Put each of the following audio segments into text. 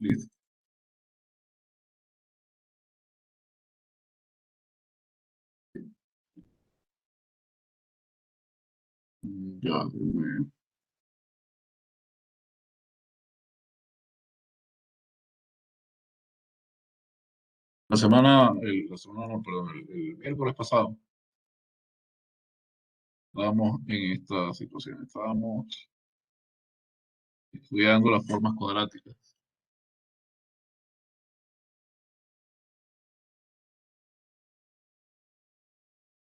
Listo. Ya, la semana, no, perdón, el miércoles pasado estábamos en esta situación, estábamos estudiando las formas cuadráticas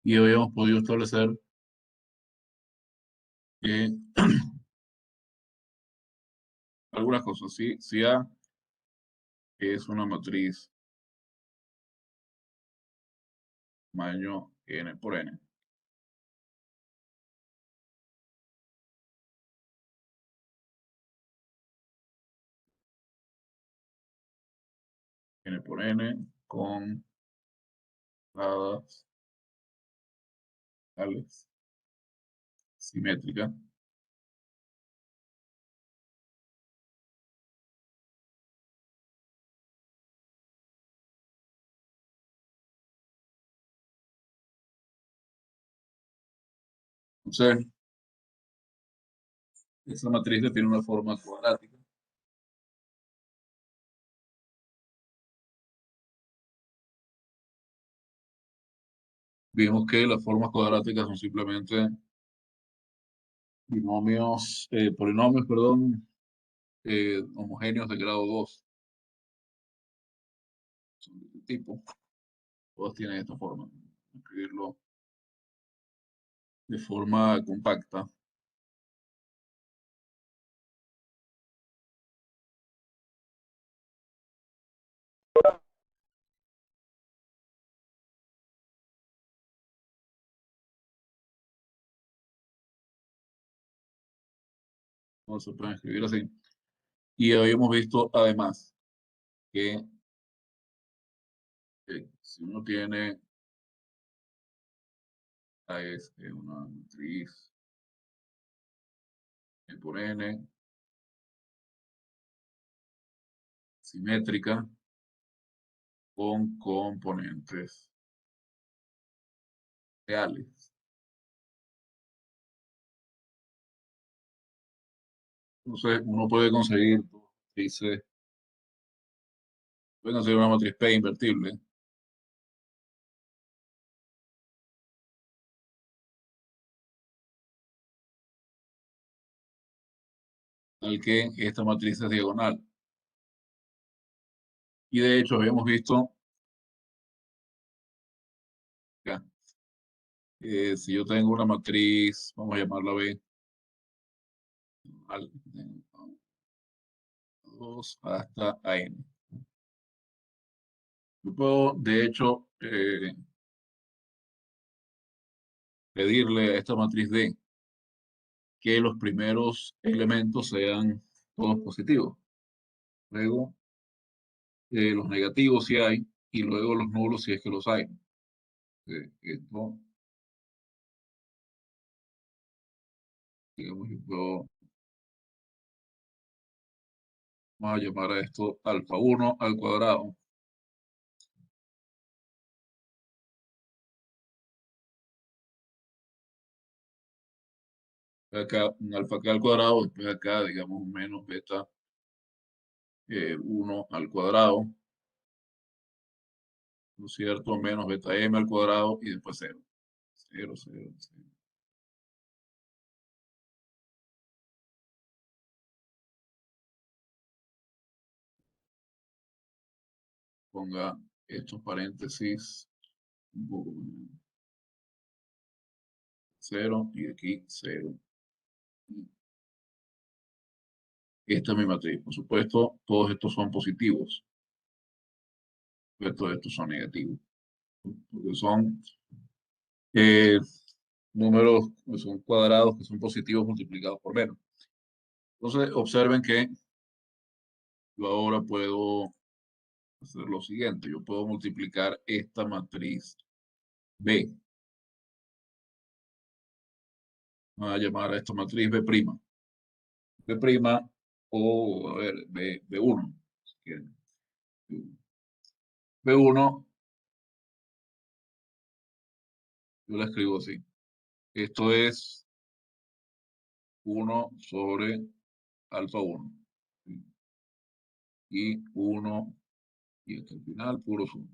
y habíamos podido establecer que algunas cosas, sí, si A es una matriz tamaño n por n, n por n con dadas tales simétrica, entonces esa matriz le tiene una forma cuadrática. Vimos que las formas cuadráticas son simplemente polinomios, perdón, homogéneos de grado 2 son de este tipo. Todas tienen esta forma. Escribirlo de forma compacta. No se pueden escribir así. Y habíamos visto además que si uno tiene una matriz por n simétrica con componentes reales. Entonces uno puede conseguir una matriz P invertible al que esta matriz es diagonal. Y de hecho habíamos visto, ya, si yo tengo una matriz, vamos a llamarla B, al, 2 hasta a n. Yo puedo, de hecho, pedirle a esta matriz D que los primeros elementos sean todos positivos. Luego, los negativos si hay, y luego los nulos si es que los hay. Esto, digamos, vamos a llamar a esto alfa 1 al cuadrado. Acá un alfa k al cuadrado, después acá, digamos, un menos beta 1 al cuadrado, ¿no es cierto? Menos beta m al cuadrado y después 0. 0, 0, 0. Ponga estos paréntesis, un poco, 0 y aquí 0. Esta es mi matriz. Por supuesto, todos estos son positivos, pero todos estos son negativos, porque son eh, números, son cuadrados que son positivos multiplicados por menos. Entonces, observen que yo ahora puedo hacer lo siguiente. Yo puedo multiplicar esta matriz B. Voy a llamar a esta matriz B'. B' o, a ver, B1. Bien. B1, yo la escribo así. Esto es 1/alfa 1. Y 1, y hasta el final, puros 1.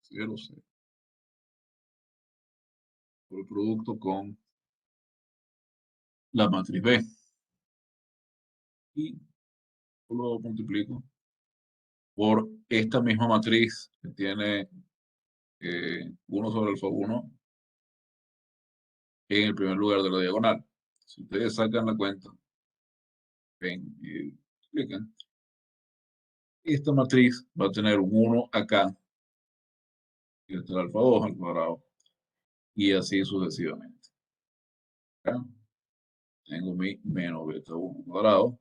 0, 0. Por el producto con la matriz B. Y lo multiplico por esta misma matriz que tiene 1/alfa 1 en el primer lugar de la diagonal. Si ustedes sacan la cuenta, ven y multiplican, esta matriz va a tener un 1 acá, y este es alfa 2 al cuadrado, y así sucesivamente. Acá tengo mi menos beta 1 cuadrado,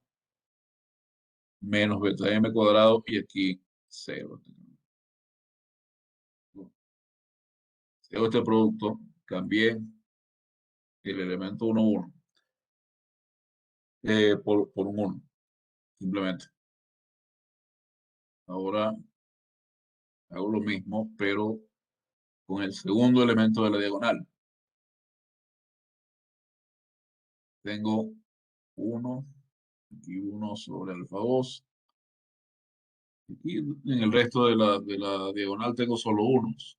menos beta m cuadrado, y aquí 0. Si hago este producto, cambié el elemento 1, 1 por un 1, simplemente. Ahora hago lo mismo, pero con el segundo elemento de la diagonal. Tengo 1 y 1/alfa 2. Y en el resto de la diagonal tengo solo unos.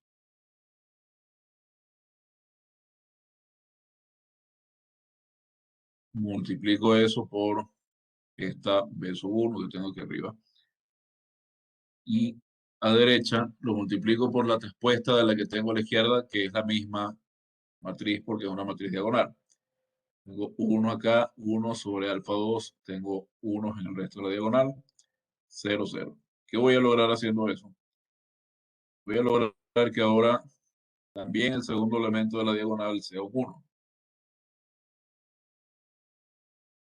Multiplico eso por esta B/1 que tengo aquí arriba. Y a derecha lo multiplico por la respuesta de la que tengo a la izquierda, que es la misma matriz porque es una matriz diagonal. Tengo 1 acá, 1/alfa 2, tengo unos en el resto de la diagonal, 0, 0. ¿Qué voy a lograr haciendo eso? Voy a lograr que ahora también el segundo elemento de la diagonal sea un 1.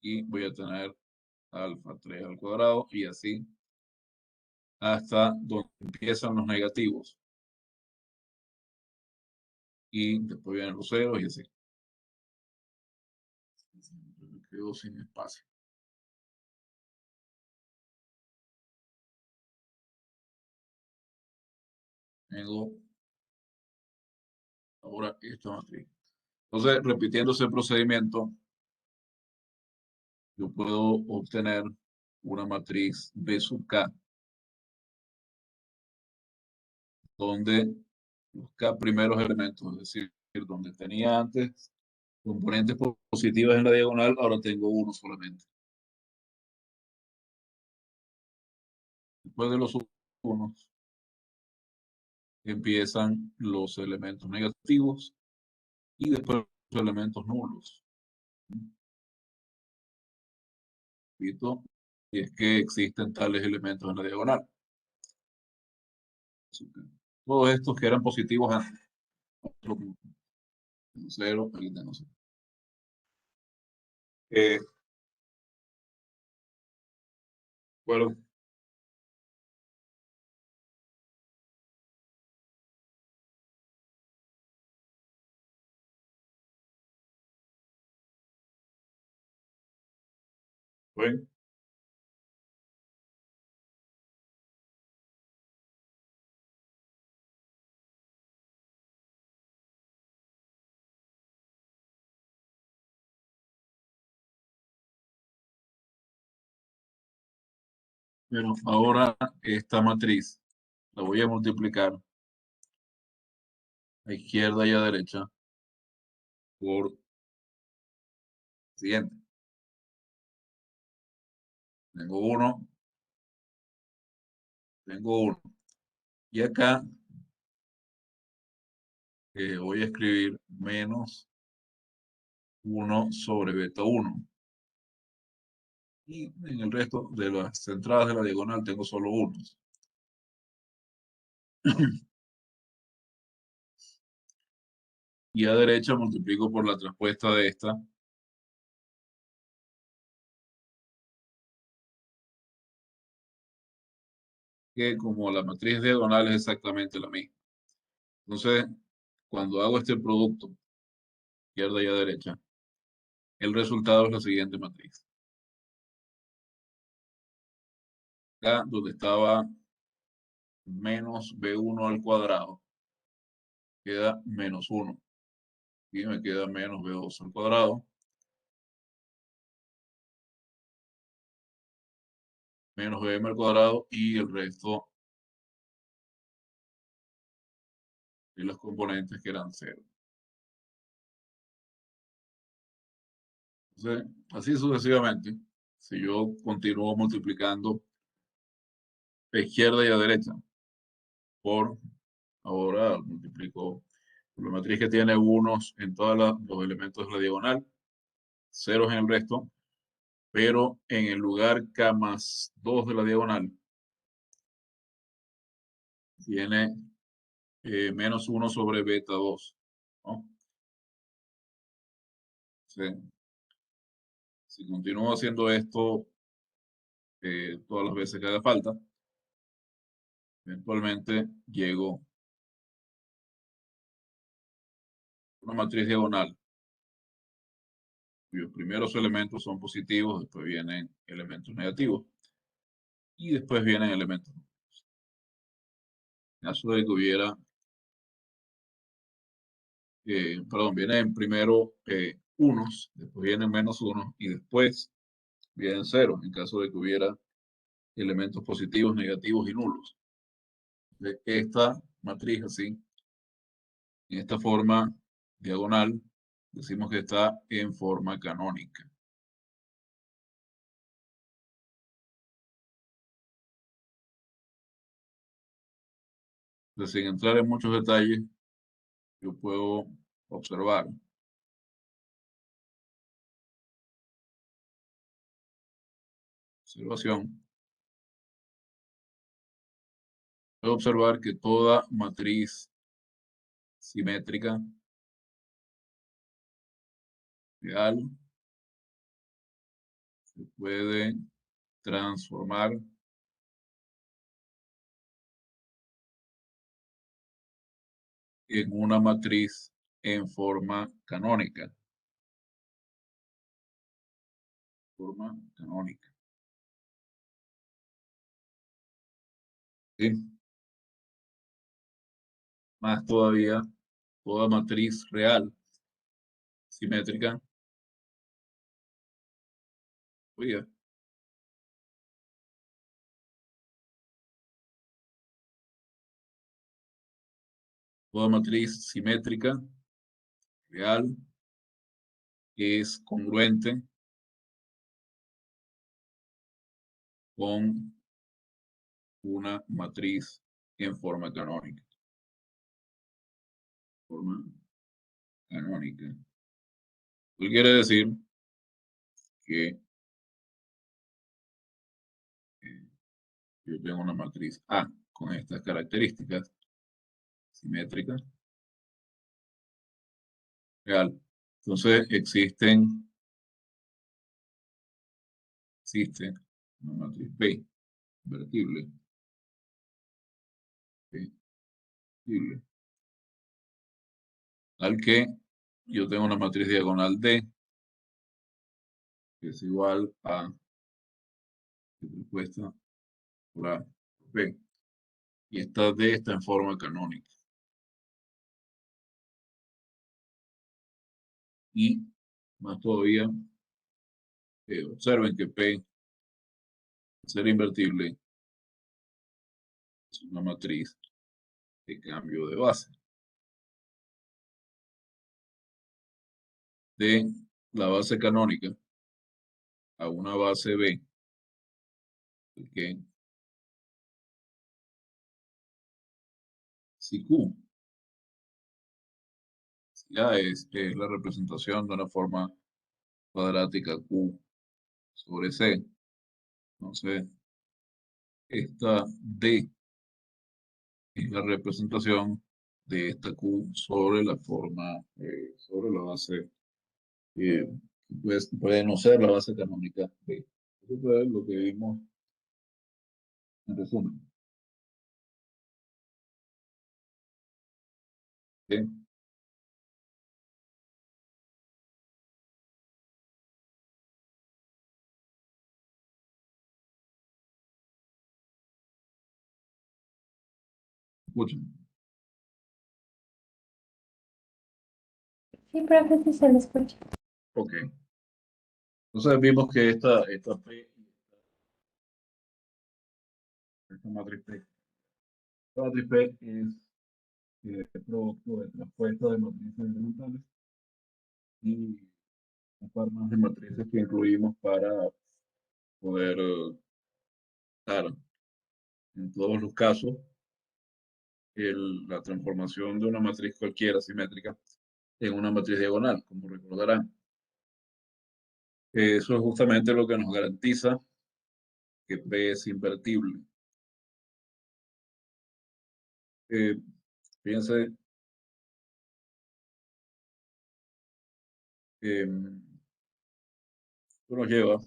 Y voy a tener alfa 3 al cuadrado y así hasta donde empiezan los negativos. Y después vienen los ceros y así. Me quedo sin espacio. Tengo ahora esta matriz. Entonces, repitiendo ese procedimiento, yo puedo obtener una matriz B sub K, donde los K primeros elementos, es decir, donde tenía antes componentes positivas en la diagonal, ahora tengo uno solamente. Después de los unos, empiezan los elementos negativos y después los elementos nulos. Repito, y es que existen tales elementos en la diagonal. Todos estos que eran positivos antes, cero, aquí tengo cero. Eh, bueno, bueno, pero ahora esta matriz la voy a multiplicar a izquierda y a derecha por siguiente. Tengo uno, tengo uno. Y acá voy a escribir menos 1/beta 1. Y en el resto de las entradas de la diagonal tengo solo unos. Y a derecha multiplico por la traspuesta de esta, que como la matriz diagonal es exactamente la misma. Entonces, cuando hago este producto, izquierda y a derecha, el resultado es la siguiente matriz. Acá donde estaba menos B1 al cuadrado, queda menos 1. Y me queda menos B2 al cuadrado, menos BM al cuadrado y el resto de los componentes que eran cero. Entonces, así sucesivamente, si yo continúo multiplicando a izquierda y a derecha por, ahora multiplico por la matriz que tiene unos en todos los elementos de la diagonal, ceros en el resto, pero en el lugar K más 2 de la diagonal tiene menos 1 sobre beta 2, ¿no? Sí. Si continúo haciendo esto todas las veces que haga falta, eventualmente llego a una matriz diagonal cuyos primeros elementos son positivos, después vienen elementos negativos y después vienen elementos. En caso de que hubiera, perdón, vienen primero unos, después vienen menos unos y después vienen ceros en caso de que hubiera elementos positivos, negativos y nulos. De esta matriz así, en esta forma diagonal, decimos que está en forma canónica. Entonces, sin entrar en muchos detalles, yo puedo observar, observación, puedo observar que toda matriz simétrica real se puede transformar en una matriz en forma canónica. Forma canónica. ¿Sí? Más todavía, toda matriz real simétrica, oye, toda matriz simétrica real es congruente con una matriz en forma canónica. Forma canónica. Eso quiere decir que yo tengo una matriz A con estas características simétricas real. Entonces existe una matriz B invertible, B, invertible, al que yo tengo una matriz diagonal D que es igual a respuesta por A por B. Y esta D está en forma canónica. Y más todavía, observen que P, ser invertible, es una matriz de cambio de base. De la base canónica a una base B, que si Q ya es la representación de una forma cuadrática Q sobre C, entonces esta D es la representación de esta Q sobre la forma, sobre la base, eh, puede no ser la base canónica B. Eso fue lo que vimos en resumen. ¿Sí? escuchan. Sí, profe, sí se lo escucha. Ok. Entonces vimos que esta P, esta matriz P, esta matriz P es producto de traspuesta de matrices elementales y un par más de matrices que incluimos para poder dar en todos los casos la transformación de una matriz cualquiera simétrica en una matriz diagonal, como recordarán. Eso es justamente lo que nos garantiza que P es invertible. Eh, Fíjense, esto nos lleva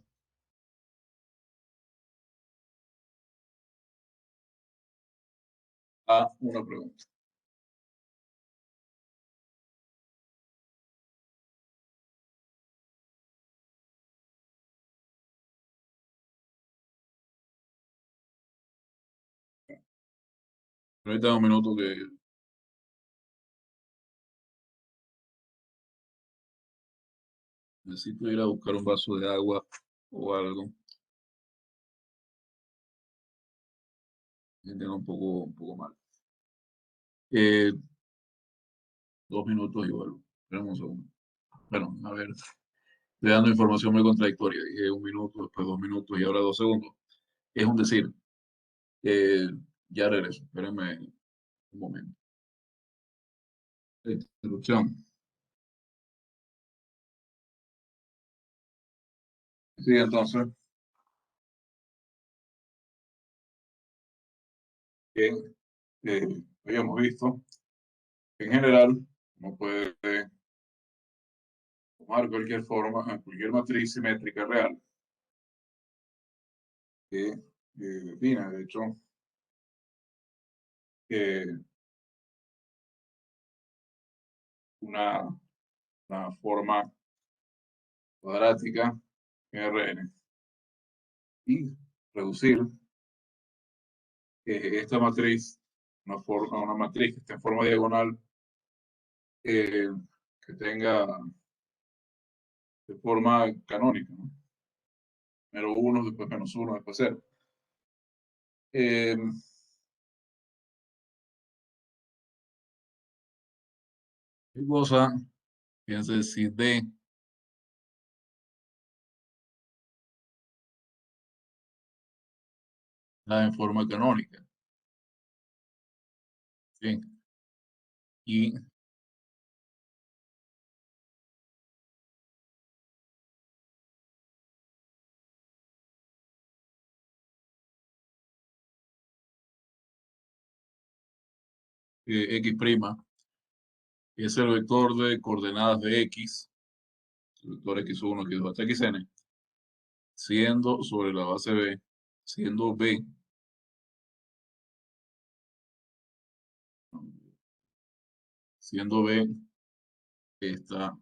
a una pregunta. Ahorita un minuto que necesito ir a buscar un vaso de agua o algo. Me tengo un poco mal. Eh, 2 minutos y vuelvo. Esperen un segundo. Bueno, a ver, estoy dando información muy contradictoria. Dije 1 minuto, después 2 minutos y ahora 2 segundos. Es un decir. Eh, ya regreso. Espérenme un momento. Interrupción. Sí, entonces, bien, habíamos visto que en general uno puede tomar cualquier forma, cualquier matriz simétrica real que defina, de hecho, que una, una forma cuadrática en Rn y reducir esta matriz, una matriz que esté en forma diagonal, eh, que tenga de forma canónica, ¿no? Primero 1, después -1, después 0. Eh, ¿Qué cosa? Fíjense si D da en forma canónica. ¿Sí? Y X' es el vector de coordenadas de X, el vector X1, X2 hasta Xn, siendo sobre la base B, siendo B, siendo B esta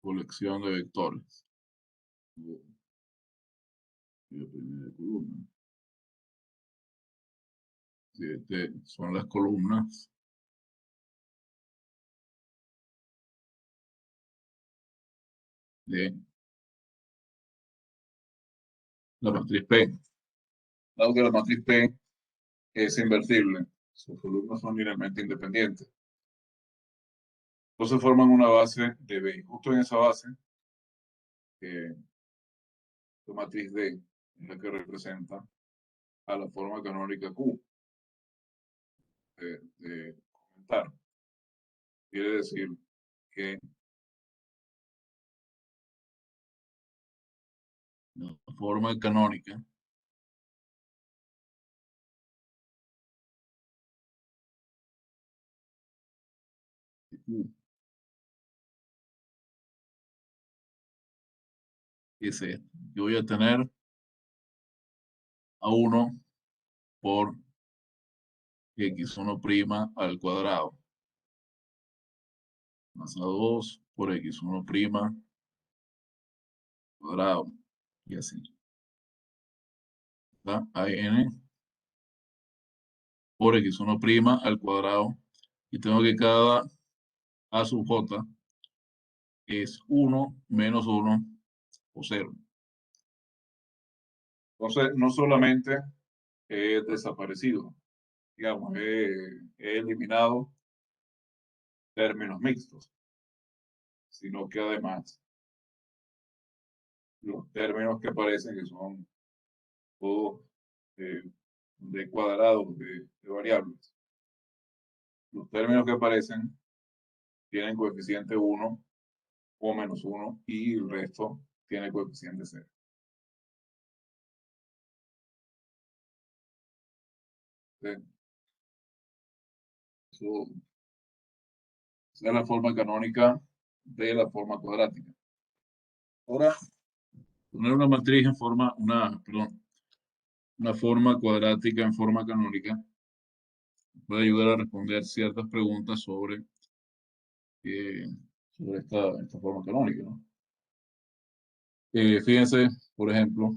colección de vectores. La primera columna. Son las columnas de la matriz P. Dado que la matriz P es invertible, sus columnas son linealmente independientes. Entonces forman una base de B. Justo en esa base, la matriz D es la que representa a la forma canónica Q de comentar. Quiere decir que la forma canónica de Q es esta. Yo voy a tener a 1 por x1' al cuadrado, más a 2 por x1' cuadrado, y así. ¿Está? A n por x1' al cuadrado. Y tengo que cada a sub j es 1 menos 1 o 0. Entonces, no solamente he desaparecido, digamos, he eliminado términos mixtos, sino que además los términos que aparecen, que son todos eh, de cuadrados de variables, los términos que aparecen tienen coeficiente 1 o menos 1 y el resto tiene coeficiente 0. Eso, esa es la forma canónica de la forma cuadrática. Ahora, poner una matriz en forma, perdón, una forma cuadrática en forma canónica puede ayudar a responder ciertas preguntas eh, sobre esta forma canónica, ¿no? Fíjense, por ejemplo,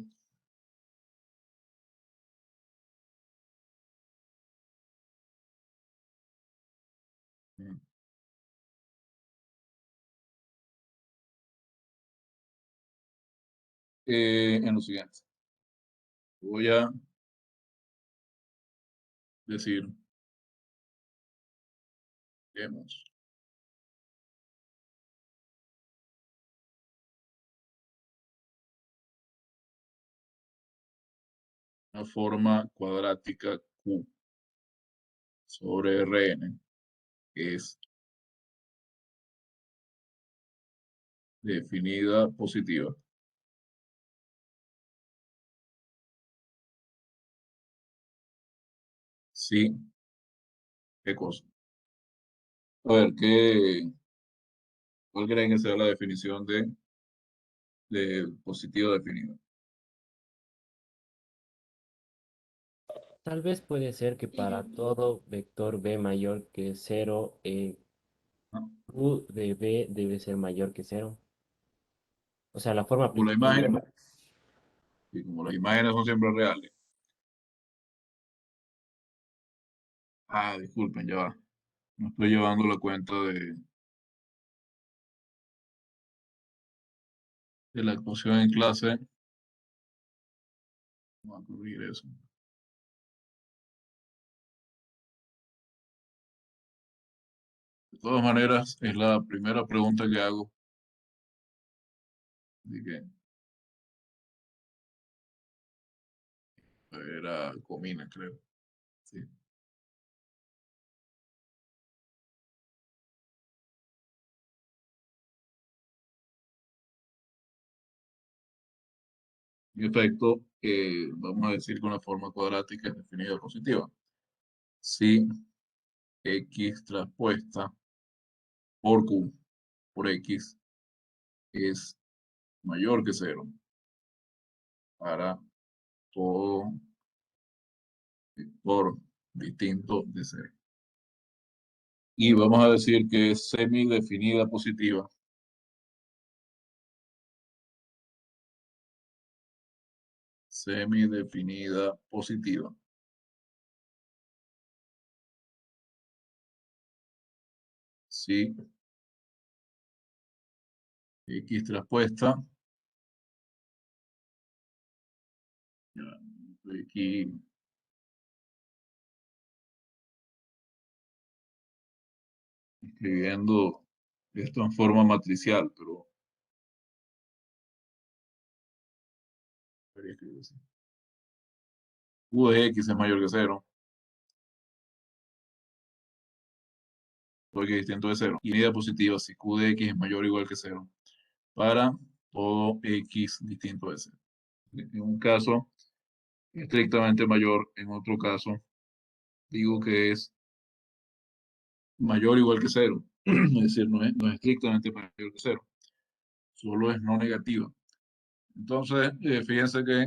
en lo siguiente. Voy a decir, vemos, una forma cuadrática Q sobre Rn, que es definida positiva. Sí, ¿qué cosa? A ver, ¿cuál creen que sea la definición de positivo definido? Tal vez puede ser que para todo vector b mayor que cero, ¿No? q de b debe ser mayor que cero. O sea, la forma Como la principal. imagen, y como las imágenes son siempre reales. Ah, disculpen, ya va. No estoy llevando la cuenta de la actuación en clase. Vamos a corregir eso. De todas maneras, es la primera pregunta que hago. Así que era Comina, creo. Sí. En efecto, vamos a decir que una forma cuadrática es definida positiva. Si x traspuesta por q por x es mayor que cero para todo vector distinto de cero. Y vamos a decir que es semidefinida positiva. Semidefinida positiva. Si x traspuesta, ya, estoy aquí escribiendo esto en forma matricial, pero debería escribir así. Q de x es mayor que cero, porque es distinto de cero. Y medida positiva si Q de x es mayor o igual que cero, para todo x distinto de cero. En un caso, estrictamente mayor, en otro caso, digo que es mayor o igual que cero. Es decir, no es estrictamente mayor que cero, solo es no negativa. Entonces, fíjense que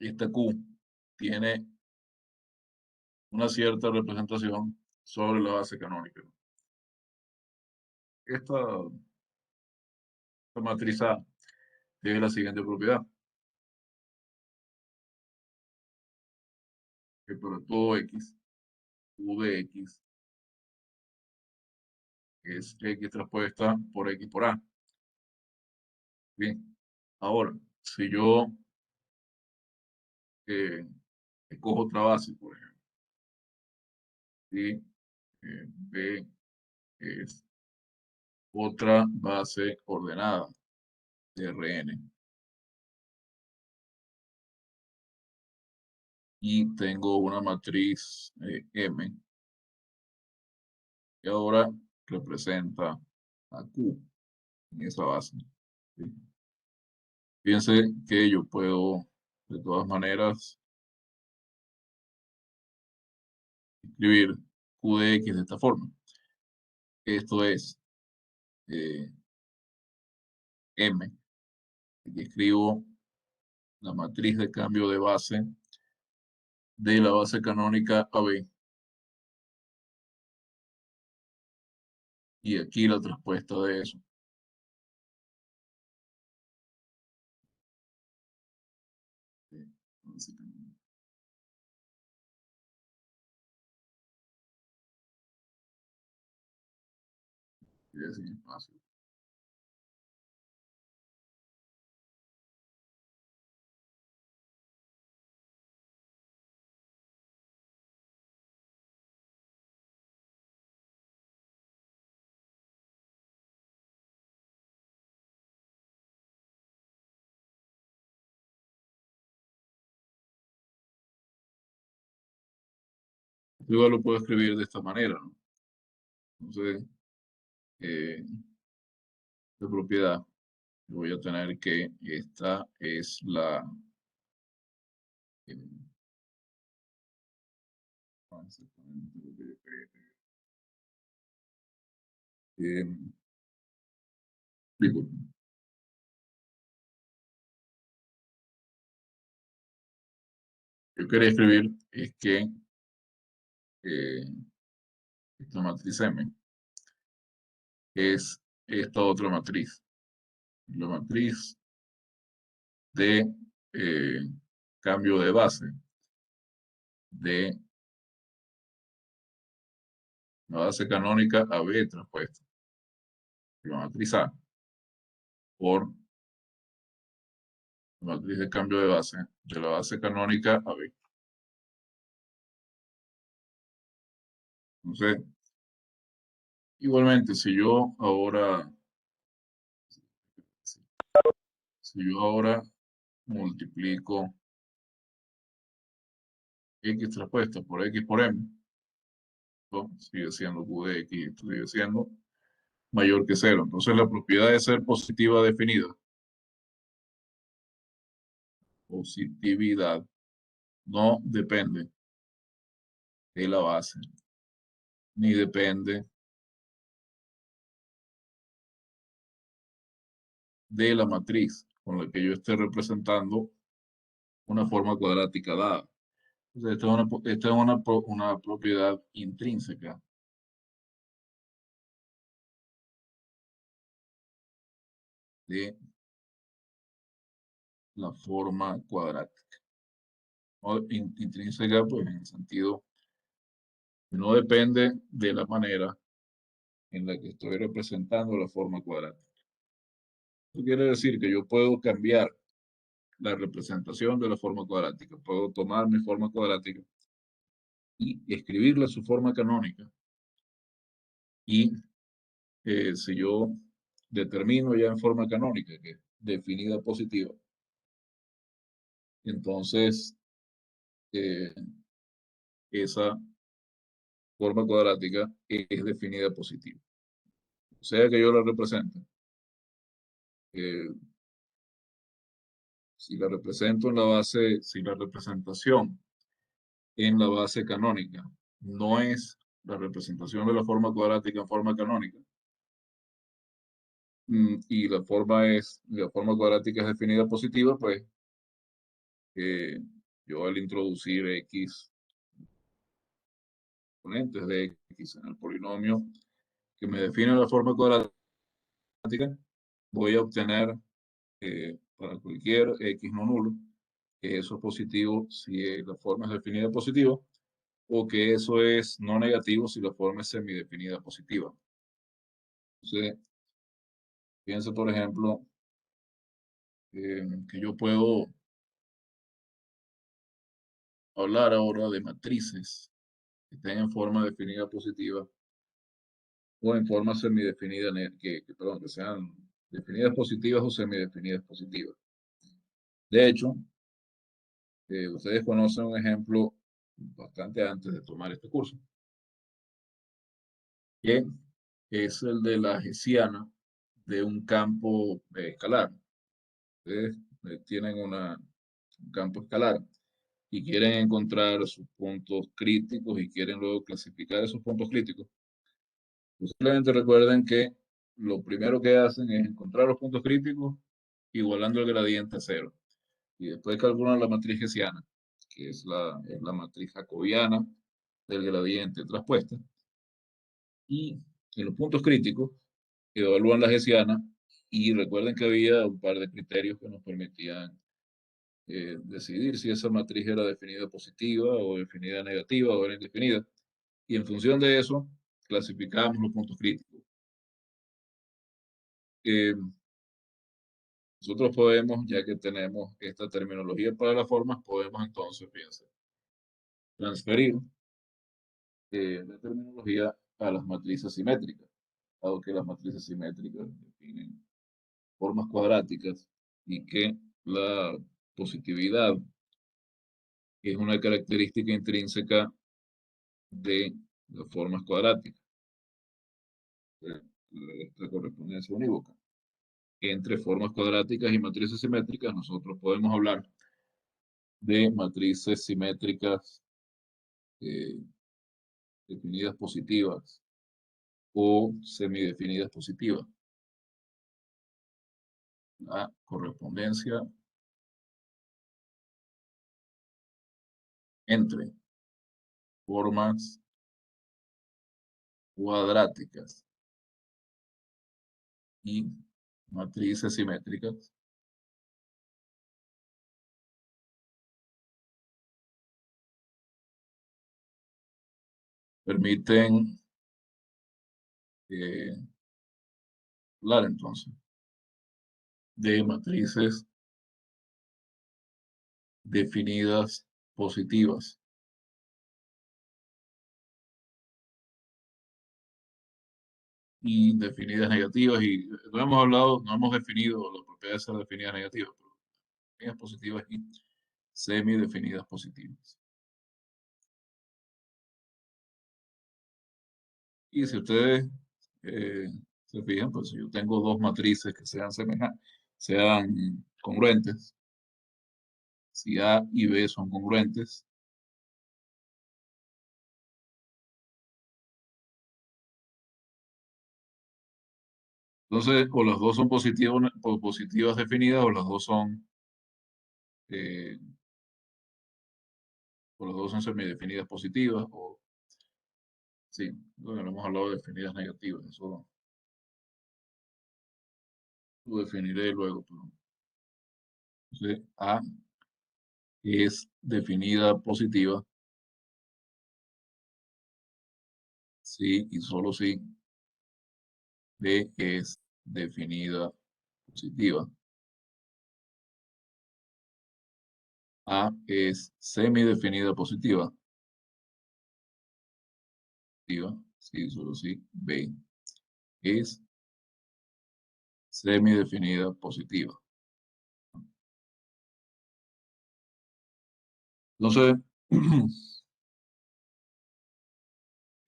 esta Q tiene una cierta representación sobre la base canónica. Esta matriz A tiene la siguiente propiedad. que para todo x, u de x es x traspuesta por x por a. Bien, ahora, si yo eh, escojo otra base, por ejemplo, y B es otra base ordenada de Rn y tengo una matriz M que ahora representa a Q en esa base. ¿Sí? Fíjense que yo puedo de todas maneras escribir Q de X de esta forma. Esto es eh, M. Aquí escribo la matriz de cambio de base de la base canónica AB. Y aquí la traspuesta de eso. Sin espacio. Yo lo puedo escribir de esta manera, ¿no? Entonces, de propiedad, voy a tener que esta es la eh, eh, disculpen. Yo quería escribir es que eh, esta matriz M es esta otra matriz, la matriz de eh, cambio de base de la base canónica a B traspuesta, la matriz A, por la matriz de cambio de base de la base canónica a B. Entonces, igualmente, si yo ahora multiplico x traspuesta por x por m, ¿no? Sigue siendo q de x, esto sigue siendo mayor que cero. Entonces, la propiedad de ser positiva definida, positividad, no depende de la base, ni depende de la matriz con la que yo esté representando una forma cuadrática dada. Entonces, una propiedad intrínseca de la forma cuadrática. O intrínseca, pues en el sentido que no depende de la manera en la que estoy representando la forma cuadrática. Eso quiere decir que yo puedo cambiar la representación de la forma cuadrática. Puedo tomar mi forma cuadrática y escribirla a su forma canónica. Y si yo determino ya en forma canónica que es definida positiva, entonces eh, esa forma cuadrática es definida positiva. O sea que yo la represente. Eh, si la represento en la base, si la representación en la base canónica no es la representación de la forma cuadrática en forma canónica, y la forma cuadrática es definida positiva, pues eh, yo al introducir x exponentes de x en el polinomio que me define la forma cuadrática, voy a obtener para cualquier x no nulo, que eso es positivo si la forma es definida positiva, o que eso es no negativo si la forma es semidefinida positiva. Entonces, piense, por ejemplo, que yo puedo hablar ahora de matrices que estén en forma definida positiva o en forma semidefinida, perdón, que sean definidas positivas o semidefinidas positivas. De hecho, ustedes conocen un ejemplo bastante antes de tomar este curso, que es el de la hessiana de un campo escalar. Ustedes tienen un campo escalar y quieren encontrar sus puntos críticos y quieren luego clasificar esos puntos críticos. Simplemente recuerden que lo primero que hacen es encontrar los puntos críticos igualando el gradiente a cero. Y después calculan la matriz hessiana, que es la matriz jacobiana del gradiente traspuesta. Y en los puntos críticos evalúan la hessiana y recuerden que había un par de criterios que nos permitían decidir si esa matriz era definida positiva o definida negativa o era indefinida. Y en función de eso, clasificamos los puntos críticos. Eh, Nosotros podemos, ya que tenemos esta terminología para las formas, podemos entonces, fíjense, transferir la terminología a las matrices simétricas, dado que las matrices simétricas definen formas cuadráticas y que la positividad es una característica intrínseca de las formas cuadráticas, de la correspondencia unívoca. Entre formas cuadráticas y matrices simétricas, nosotros podemos hablar de matrices simétricas eh, definidas positivas o semidefinidas positivas. La correspondencia entre formas cuadráticas y matrices simétricas permiten eh, hablar entonces de matrices definidas positivas y definidas negativas. Y no hemos hablado, no hemos definido la propiedad de ser definidas negativas, pero definidas positivas y semidefinidas positivas. Y si ustedes eh, se fijan, pues si yo tengo dos matrices que sean semejantes, sean congruentes, si A y B son congruentes, entonces o las dos son positivas definidas eh, o las dos son semidefinidas positivas, o sí, bueno, hemos hablado de definidas negativas, eso lo definiré luego, pero entonces A es definida positiva, sí y solo si B es definida positiva. A es semidefinida positiva, sí, solo sí. B es semidefinida positiva. Entonces,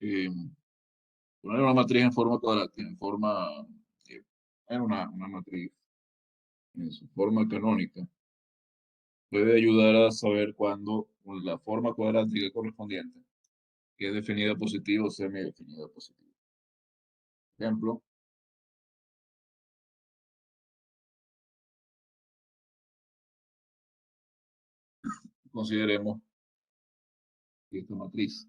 eh, poner una matriz en forma cuadrática, eh, en una matriz en su forma canónica, puede ayudar a saber cuándo la forma cuadrática correspondiente que es definida positiva o semidefinida positiva. Por ejemplo, consideremos esta matriz.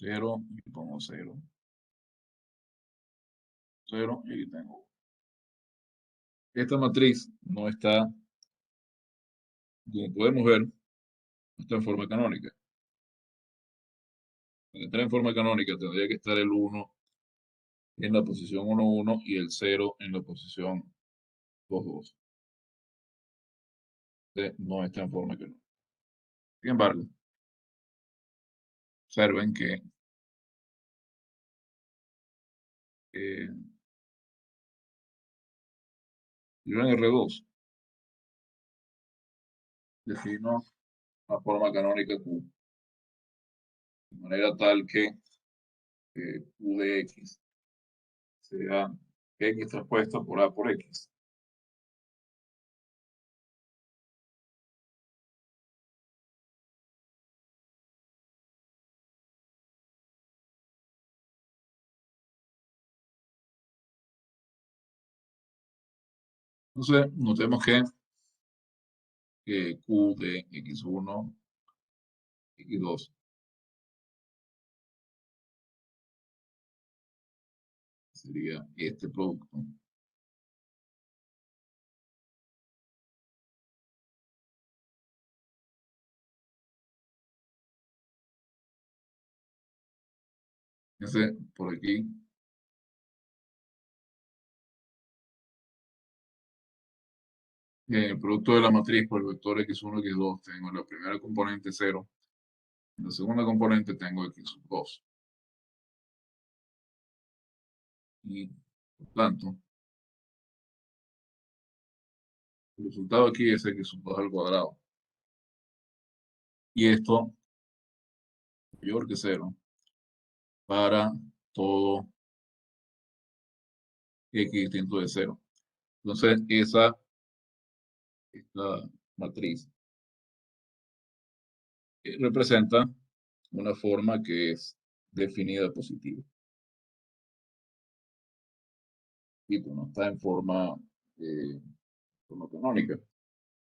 0 y pongo 0, 0 y aquí tengo 1. Esta matriz no está, como podemos ver, no está en forma canónica. Para entrar en forma canónica tendría que estar el 1 en la posición 1, 1 y el 0 en la posición 2, 2. No está en forma canónica. Sin embargo, observen que eh, yo en R2 defino la forma canónica Q de manera tal que Q de X sea X traspuesta por A por X. Entonces, notemos que Q de X1, X2 sería este producto. Fíjense por aquí. El producto de la matriz por el vector X1, X2, tengo en la primera componente 0. En la segunda componente tengo X2. Y, por tanto, el resultado aquí es X2 al cuadrado. Y esto mayor que 0 para todo X distinto de 0. Entonces, esta matriz representa una forma que es definida positiva. Y no está en forma canónica.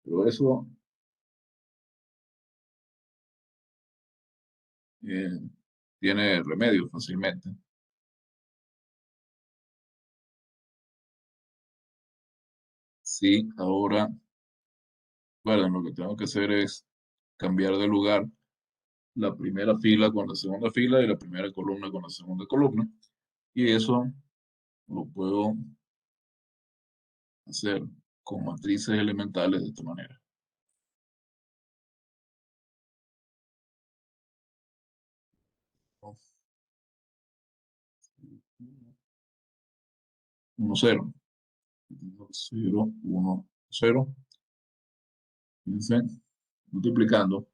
Pero eso eh, tiene remedio fácilmente. Sí, ahora, bueno, lo que tengo que hacer es cambiar de lugar la primera fila con la segunda fila y la primera columna con la segunda columna. Y eso lo puedo hacer con matrices elementales de esta manera. Uno, 0. 0, 1, 0. Fíjense, multiplicando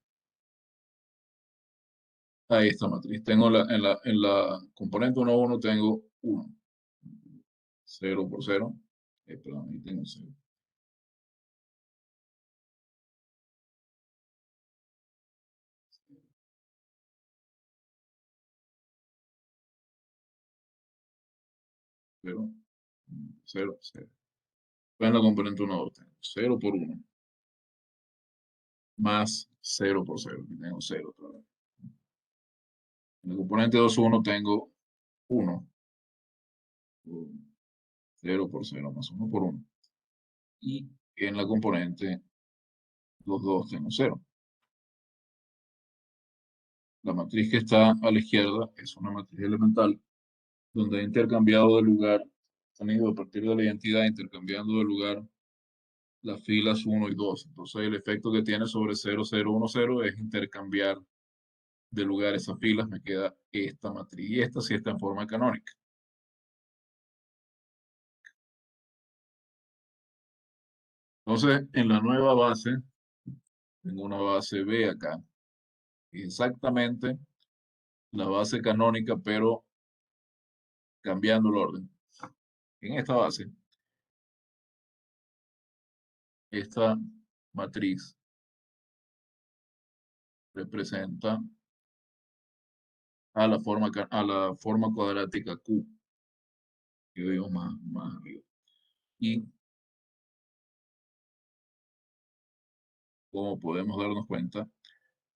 a esta matriz. Tengo en la componente 1, 1 tengo 1. 0 por 0. Perdón, ahí tengo 0. Cero, 0, 0. En la componente 1, 2 tengo 0 por 1 más 0 por 0. Aquí tengo 0 otra vez. En la componente 2, 1 tengo 1. 0 por 0 más 1 por 1. Y en la componente 2, 2 tengo 0. La matriz que está a la izquierda es una matriz elemental donde he intercambiado de lugar, han ido a partir de la identidad intercambiando de lugar las filas 1 y 2. Entonces el efecto que tiene sobre 0, 0, 1, 0 es intercambiar de lugar esas filas. Me queda esta matriz y esta sí está en forma canónica. Entonces en la nueva base, tengo una base B acá, exactamente la base canónica, pero cambiando el orden. En esta base, esta matriz representa a la forma cuadrática Q, que veo más arriba. Y como podemos darnos cuenta,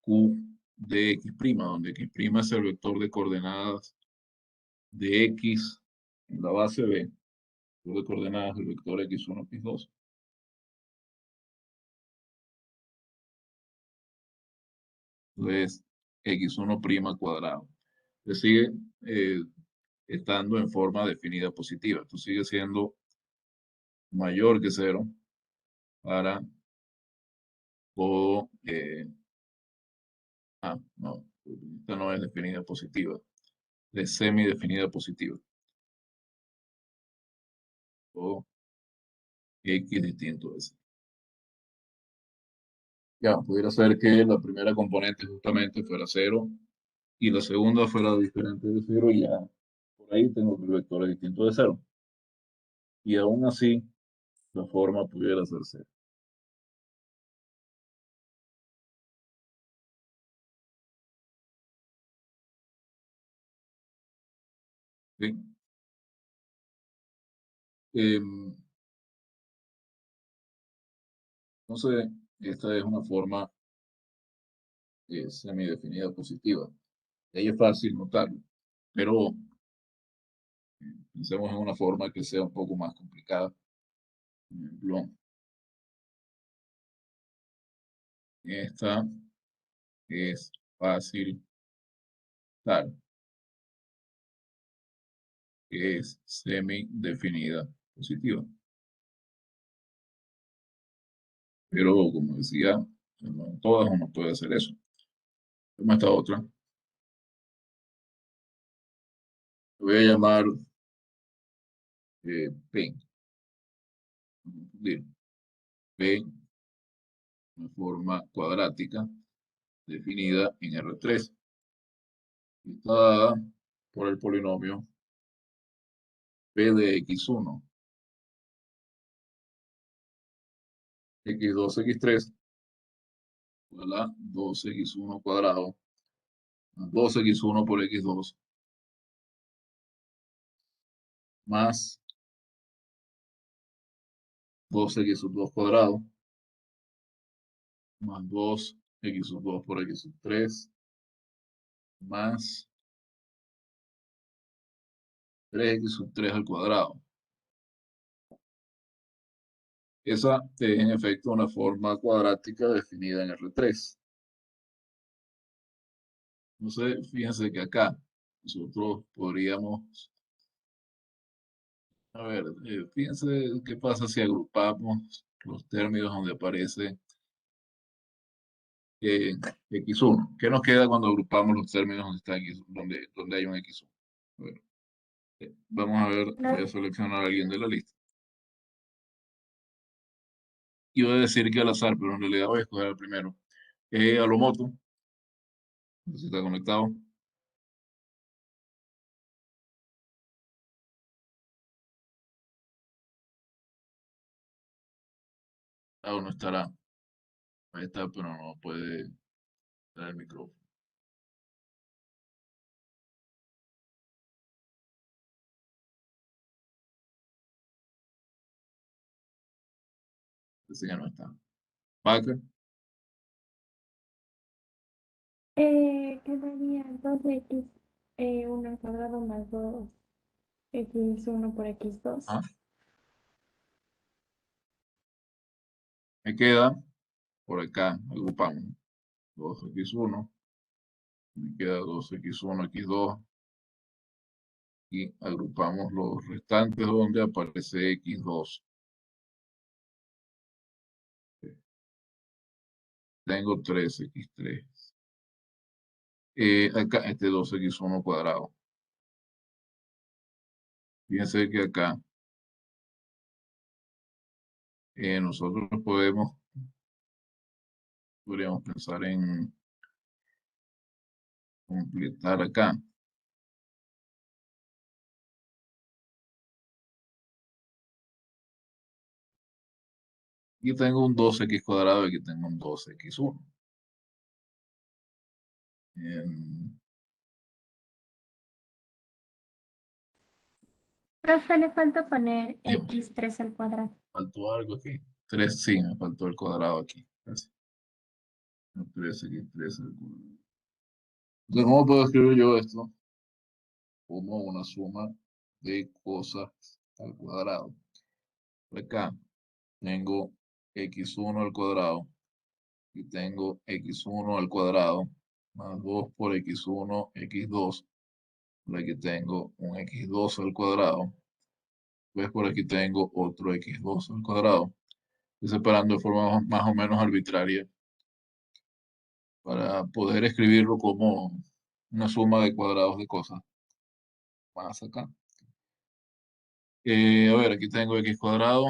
Q de X', donde X' es el vector de coordenadas de X en la base B, de coordenadas del vector x1, x2. Entonces, x1' cuadrado. Se sigue estando en forma definida positiva. Esto sigue siendo mayor que 0 para todo. No, esta no es definida positiva, es semidefinida positiva. O x distinto de 0. Ya, pudiera ser que la primera componente justamente fuera 0 y la segunda fuera diferente de 0 y ya por ahí tengo que el vector es distinto de 0. Y aún así, la forma pudiera ser 0. ¿Sí? Em, entonces, esta es una forma semidefinida positiva. Y ahí es fácil notarlo, pero pensemos en una forma que sea un poco más complicada. Por ejemplo, esta es fácil, tal, que es semidefinida positiva. Pero como decía, no en todas uno puede hacer eso. Como esta otra, voy a llamar P. P, una forma cuadrática definida en R3. Y está dada por el polinomio P de x1, x2, x3, igual a 2x1 cuadrado, más 2x1 por x2, más 2x2 cuadrado, más 2x2 por x3, más 3x3 al cuadrado. Esa es en efecto una forma cuadrática definida en R3. Entonces, fíjense que acá nosotros podríamos, a ver, fíjense qué pasa si agrupamos los términos donde aparece eh, x1. ¿Qué nos queda cuando agrupamos los términos donde está x, donde hay un x1? A ver, vamos a ver, voy a seleccionar a alguien de la lista. Iba a decir que al azar, pero en realidad voy a escoger al primero. A lo moto, no sé si está conectado. Aún no estará. Ahí está, pero no puede dar el micrófono. Ese ya no está. Packer, Quedaría 2x 1 al cuadrado más 2x1 por x2. ah, me queda por acá, agrupamos 2x1, me queda 2x1, x2, y agrupamos los restantes donde aparece x2. Tengo 3x3. Acá este 2x1 cuadrado. Fíjense que acá nosotros podríamos pensar en completar acá. Aquí tengo un 2x cuadrado y aquí tengo un 2x1. Em, Profe, le falta poner Dígame, x3 al cuadrado. ¿faltó algo aquí? 3, sí, me faltó el cuadrado aquí. Gracias. 3x3 al cuadrado. Entonces, ¿cómo puedo escribir yo esto? Como una suma de cosas al cuadrado. Por acá tengo x1 al cuadrado y tengo x1 al cuadrado más 2 por x1, x2. Por aquí tengo un x2 al cuadrado. Pues por aquí tengo otro x2 al cuadrado. Estoy separando de forma más o menos arbitraria para poder escribirlo como una suma de cuadrados de cosas. Más acá. A ver, aquí tengo x cuadrado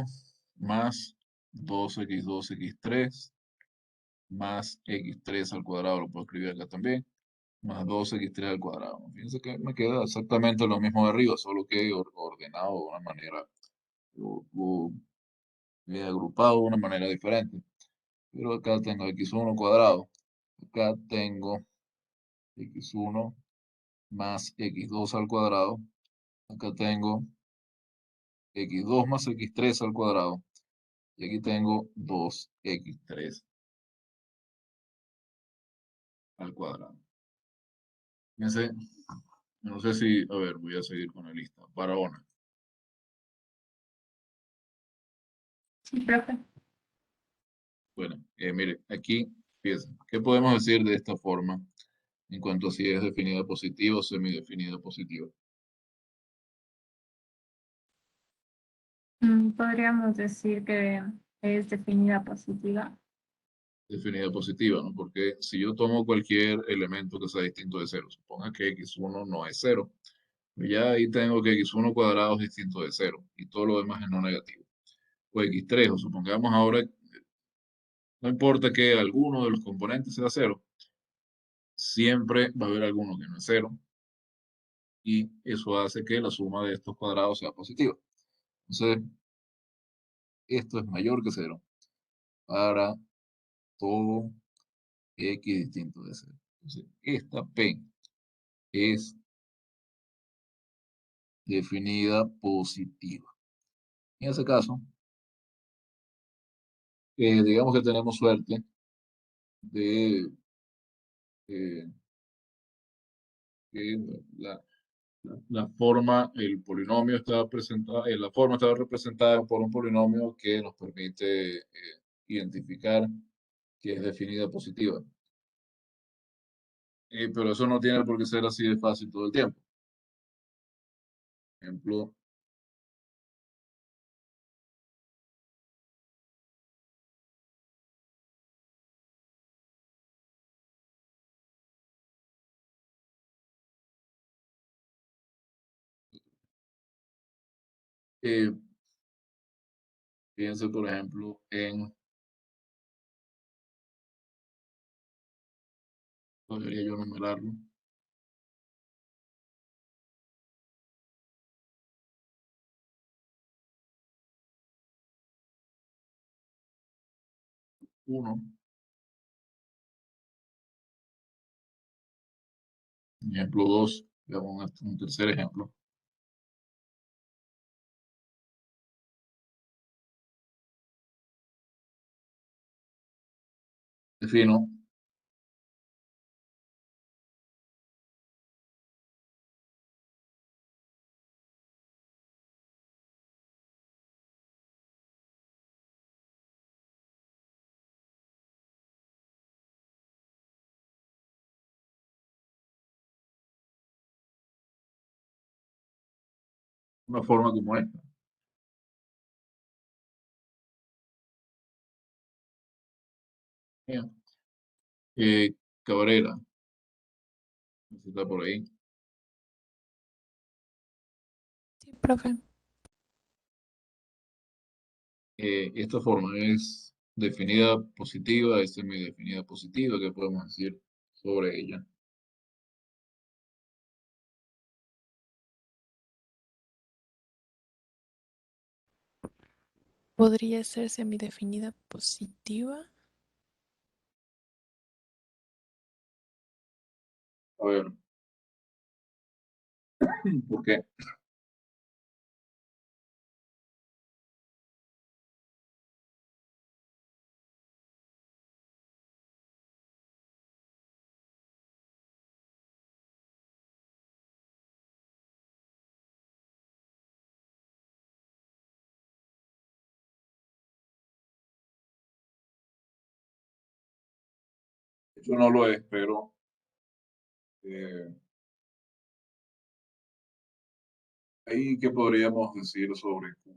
más 2x2, x3 más x3 al cuadrado, lo puedo escribir acá también, más 2x3 al cuadrado. Fíjense que me queda exactamente lo mismo de arriba, solo que ordenado de una manera, o agrupado de una manera diferente. Pero acá tengo x1 cuadrado, acá tengo x1 más x2 al cuadrado, acá tengo x2 más x3 al cuadrado, y aquí tengo 2x3 al cuadrado. Fíjense, no sé si, a ver, voy a seguir con la lista. Barahona. Sí, profe. Bueno, mire, aquí, fíjense, ¿qué podemos decir de esta forma en cuanto a si es definida positiva o semidefinida positiva? Podríamos decir que es definida positiva. Definida positiva, ¿no? Porque si yo tomo cualquier elemento que sea distinto de cero, suponga que x1 no es cero, ya ahí tengo que x1 cuadrado es distinto de cero y todo lo demás es no negativo. O x3, o supongamos ahora, no importa que alguno de los componentes sea cero, siempre va a haber alguno que no es cero y eso hace que la suma de estos cuadrados sea positiva. Entonces, esto es mayor que cero para todo x distinto de cero. Entonces, esta p es definida positiva. En ese caso, digamos que tenemos suerte de eh, que la forma, el polinomio está presentado, la forma está representada por un polinomio que nos permite identificar que es definida positiva. Pero eso no tiene por qué ser así de fácil todo el tiempo. Por ejemplo, eh, fíjense, por ejemplo, en, podría yo numerarlo, uno, ejemplo 2, veamos un tercer ejemplo. Defino una forma como esta. Bien. Cabrera, no sé si está por ahí. Sí, profe. Esta forma es definida positiva, es semidefinida positiva, ¿qué podemos decir sobre ella? Podría ser semidefinida positiva. A ver, ¿por qué? hecho no lo es, pero eh, ahí qué podríamos decir sobre Q.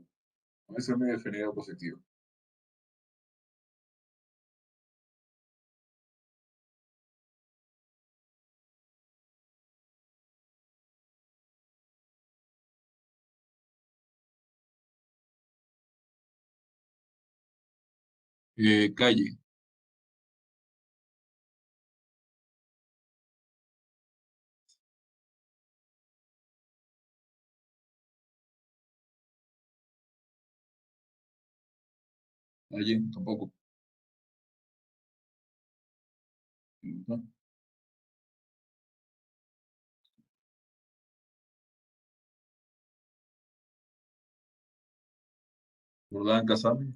A veces me definido positivo. Calle. Calle, tampoco. ¿No? Jordán Casame.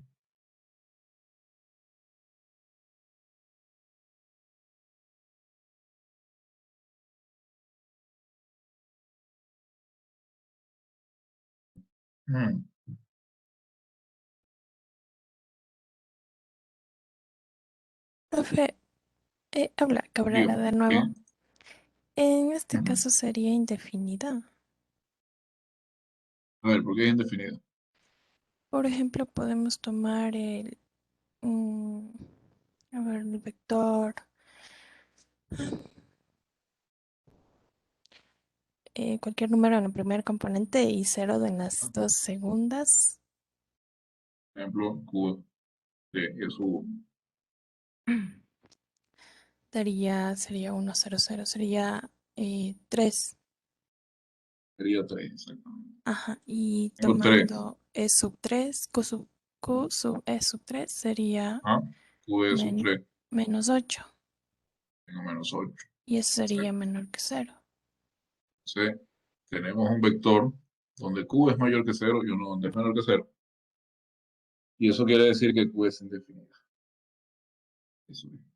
Mm, Profe, habla Cabrera digo, de nuevo. ¿qué? En este Ujú. caso sería indefinida. A ver, ¿por qué es indefinido? Por ejemplo, podemos tomar mm, a ver, el vector, cualquier número en el primer componente y cero en las dos segundas. Por ejemplo, Q de su Sería 1, 0, 0, sería 3. sería 3, exactamente. Ajá, y Tengo 3. tomando E sub 3, Q sub E sub 3 sería ¿Ah? Q de sub men- 3. menos 8. Tengo -8. Y eso sería Exacto. menor que cero. Entonces, tenemos un vector donde Q es mayor que 0 y uno donde es menor que 0. Y eso quiere decir que Q es indefinida. Eso es.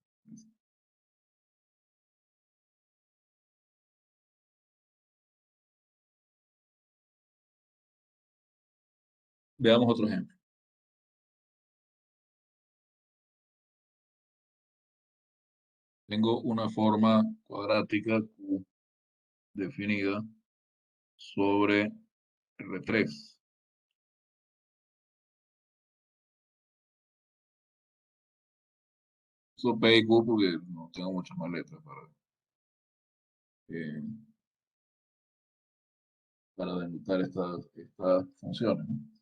Veamos otro ejemplo. Tengo una forma cuadrática Q definida sobre R3. Uso P y Q porque no tengo muchas más letras eh, para delimitar estas funciones, ¿no?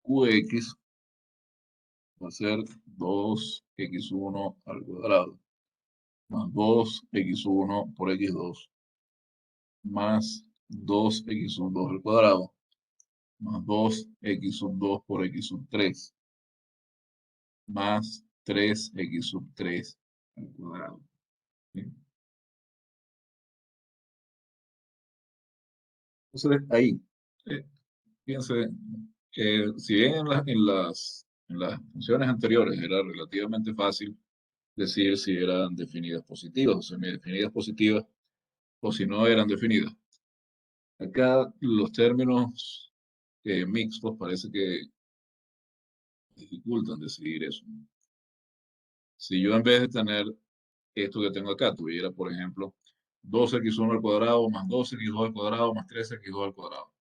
Qx va a ser 2x1 al cuadrado más 2x1 por x2 más 2x2 al cuadrado más 2x2 por x3 más 3x3 al cuadrado. ¿Sí? Entonces, ahí, eh, fíjense, si bien en las funciones anteriores era relativamente fácil decir si eran definidas positivas o semidefinidas positivas o si no eran definidas. Acá los términos mixtos parece que dificultan decidir eso. Si yo en vez de tener esto que tengo acá, tuviera, por ejemplo, 2x1 al cuadrado más 2x2 al cuadrado más 3x2 al cuadrado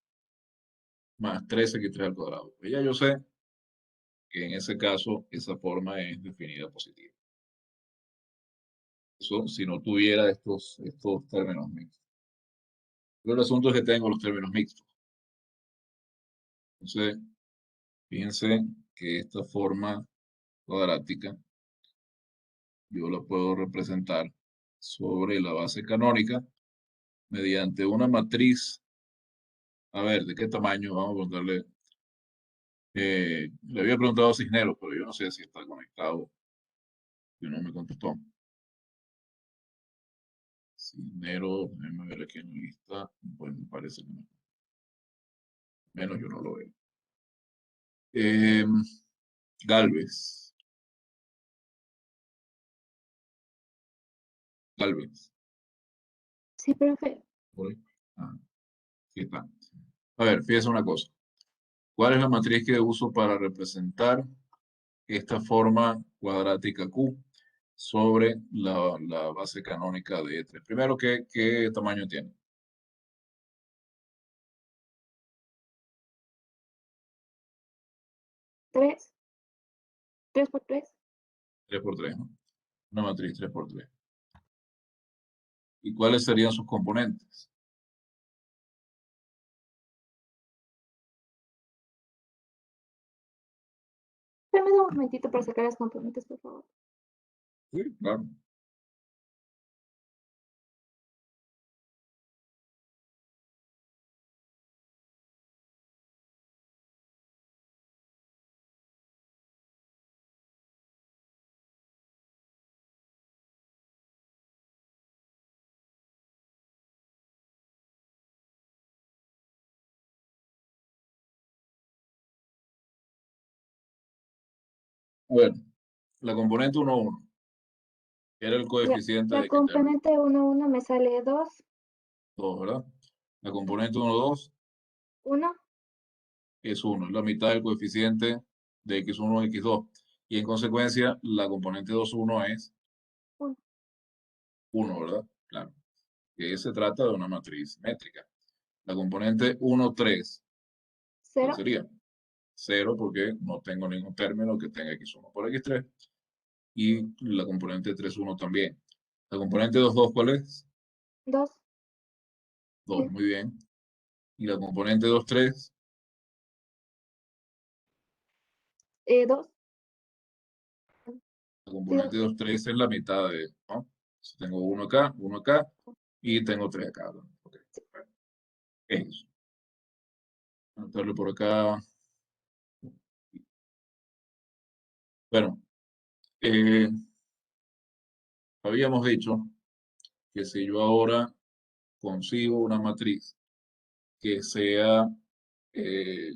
más 3x3 al cuadrado, pues ya yo sé que en ese caso esa forma es definida positiva. Eso si no tuviera estos términos mixtos. Pero el asunto es que tengo los términos mixtos. Entonces, fíjense que esta forma cuadrática yo la puedo representar sobre la base canónica mediante una matriz. A ver, ¿de qué tamaño? Vamos a preguntarle. Le había preguntado a Cisneros, pero yo no sé si está conectado. Y no me contestó. Cisneros, déjame ver aquí en la lista. Pues me parece que no. Menos yo no lo veo. Eh, Galvez. Galvez. Sí, profe. Por ahí. Ah, aquí está. A ver, fíjese una cosa. ¿Cuál es la matriz que uso para representar esta forma cuadrática Q sobre la base canónica de E3. Primero, ¿qué tamaño tiene? Tres. 3 por 3. 3 por 3, ¿no? Una matriz 3 por 3. ¿Y cuáles serían sus componentes? Dame un momentito para sacar las componentes, por favor. Sí, claro. A ver, la componente 1, 1 era el Ya, coeficiente la de qué término. componente 1, 1 me sale 2, 2, ¿verdad? La componente 1, 2 1. es 1, es la mitad del coeficiente de x1 x2. Y en consecuencia, la componente 2, 1 es 1. 1, ¿verdad? Claro. Que se trata de una matriz métrica. La componente 1, 3, ¿cuál 0. sería? 0 porque no tengo ningún término que tenga x1 por x3. Y la componente 3, 1 también. La componente 2, 2, ¿cuál es? 2. 2, muy bien. Y la componente 2, 3, 2. la Sí, componente 2, 3 es la mitad de, ¿no? Entonces tengo uno acá y tengo 3 acá, ¿no? Ok, bueno, eso. Anotarlo por acá. Bueno, eh, habíamos dicho que si yo ahora consigo una matriz que sea eh,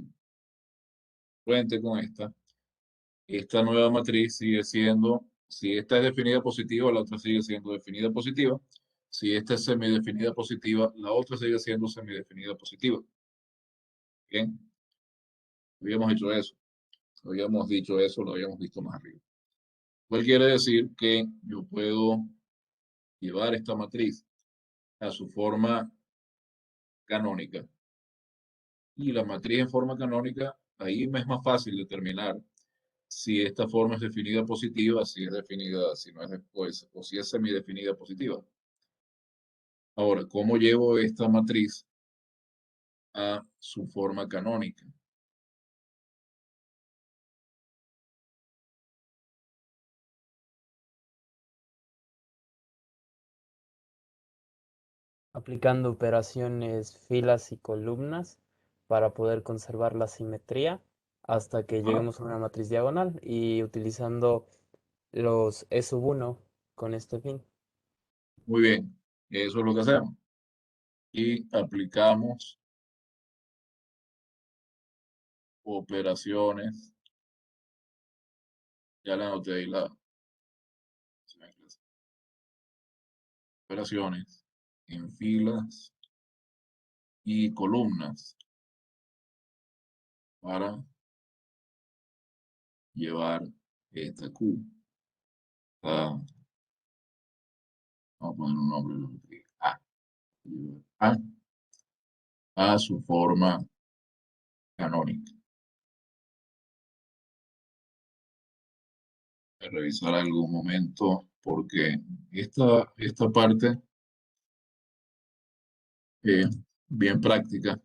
fuente con esta nueva matriz sigue siendo, si esta es definida positiva, la otra sigue siendo definida positiva. Si esta es semidefinida positiva, la otra sigue siendo semidefinida positiva. Bien, habíamos hecho eso. Habíamos dicho eso, lo habíamos visto más arriba. Cuál quiere decir que yo puedo llevar esta matriz a su forma canónica. Y la matriz en forma canónica, ahí me es más fácil determinar si esta forma es definida positiva, si es definida, si no es después, o si es semidefinida positiva. Ahora, ¿cómo llevo esta matriz a su forma canónica? Aplicando operaciones filas y columnas para poder conservar la simetría hasta que Ah, lleguemos a una matriz diagonal y utilizando los E sub 1 con este fin. muy bien, eso es lo que hacemos. Y aplicamos operaciones, ya la anoté ahí operaciones en filas y columnas para llevar esta Q. Ah, vamos a poner un nombre. A, a su forma canónica. Voy a revisar algún momento porque esta parte es bien práctica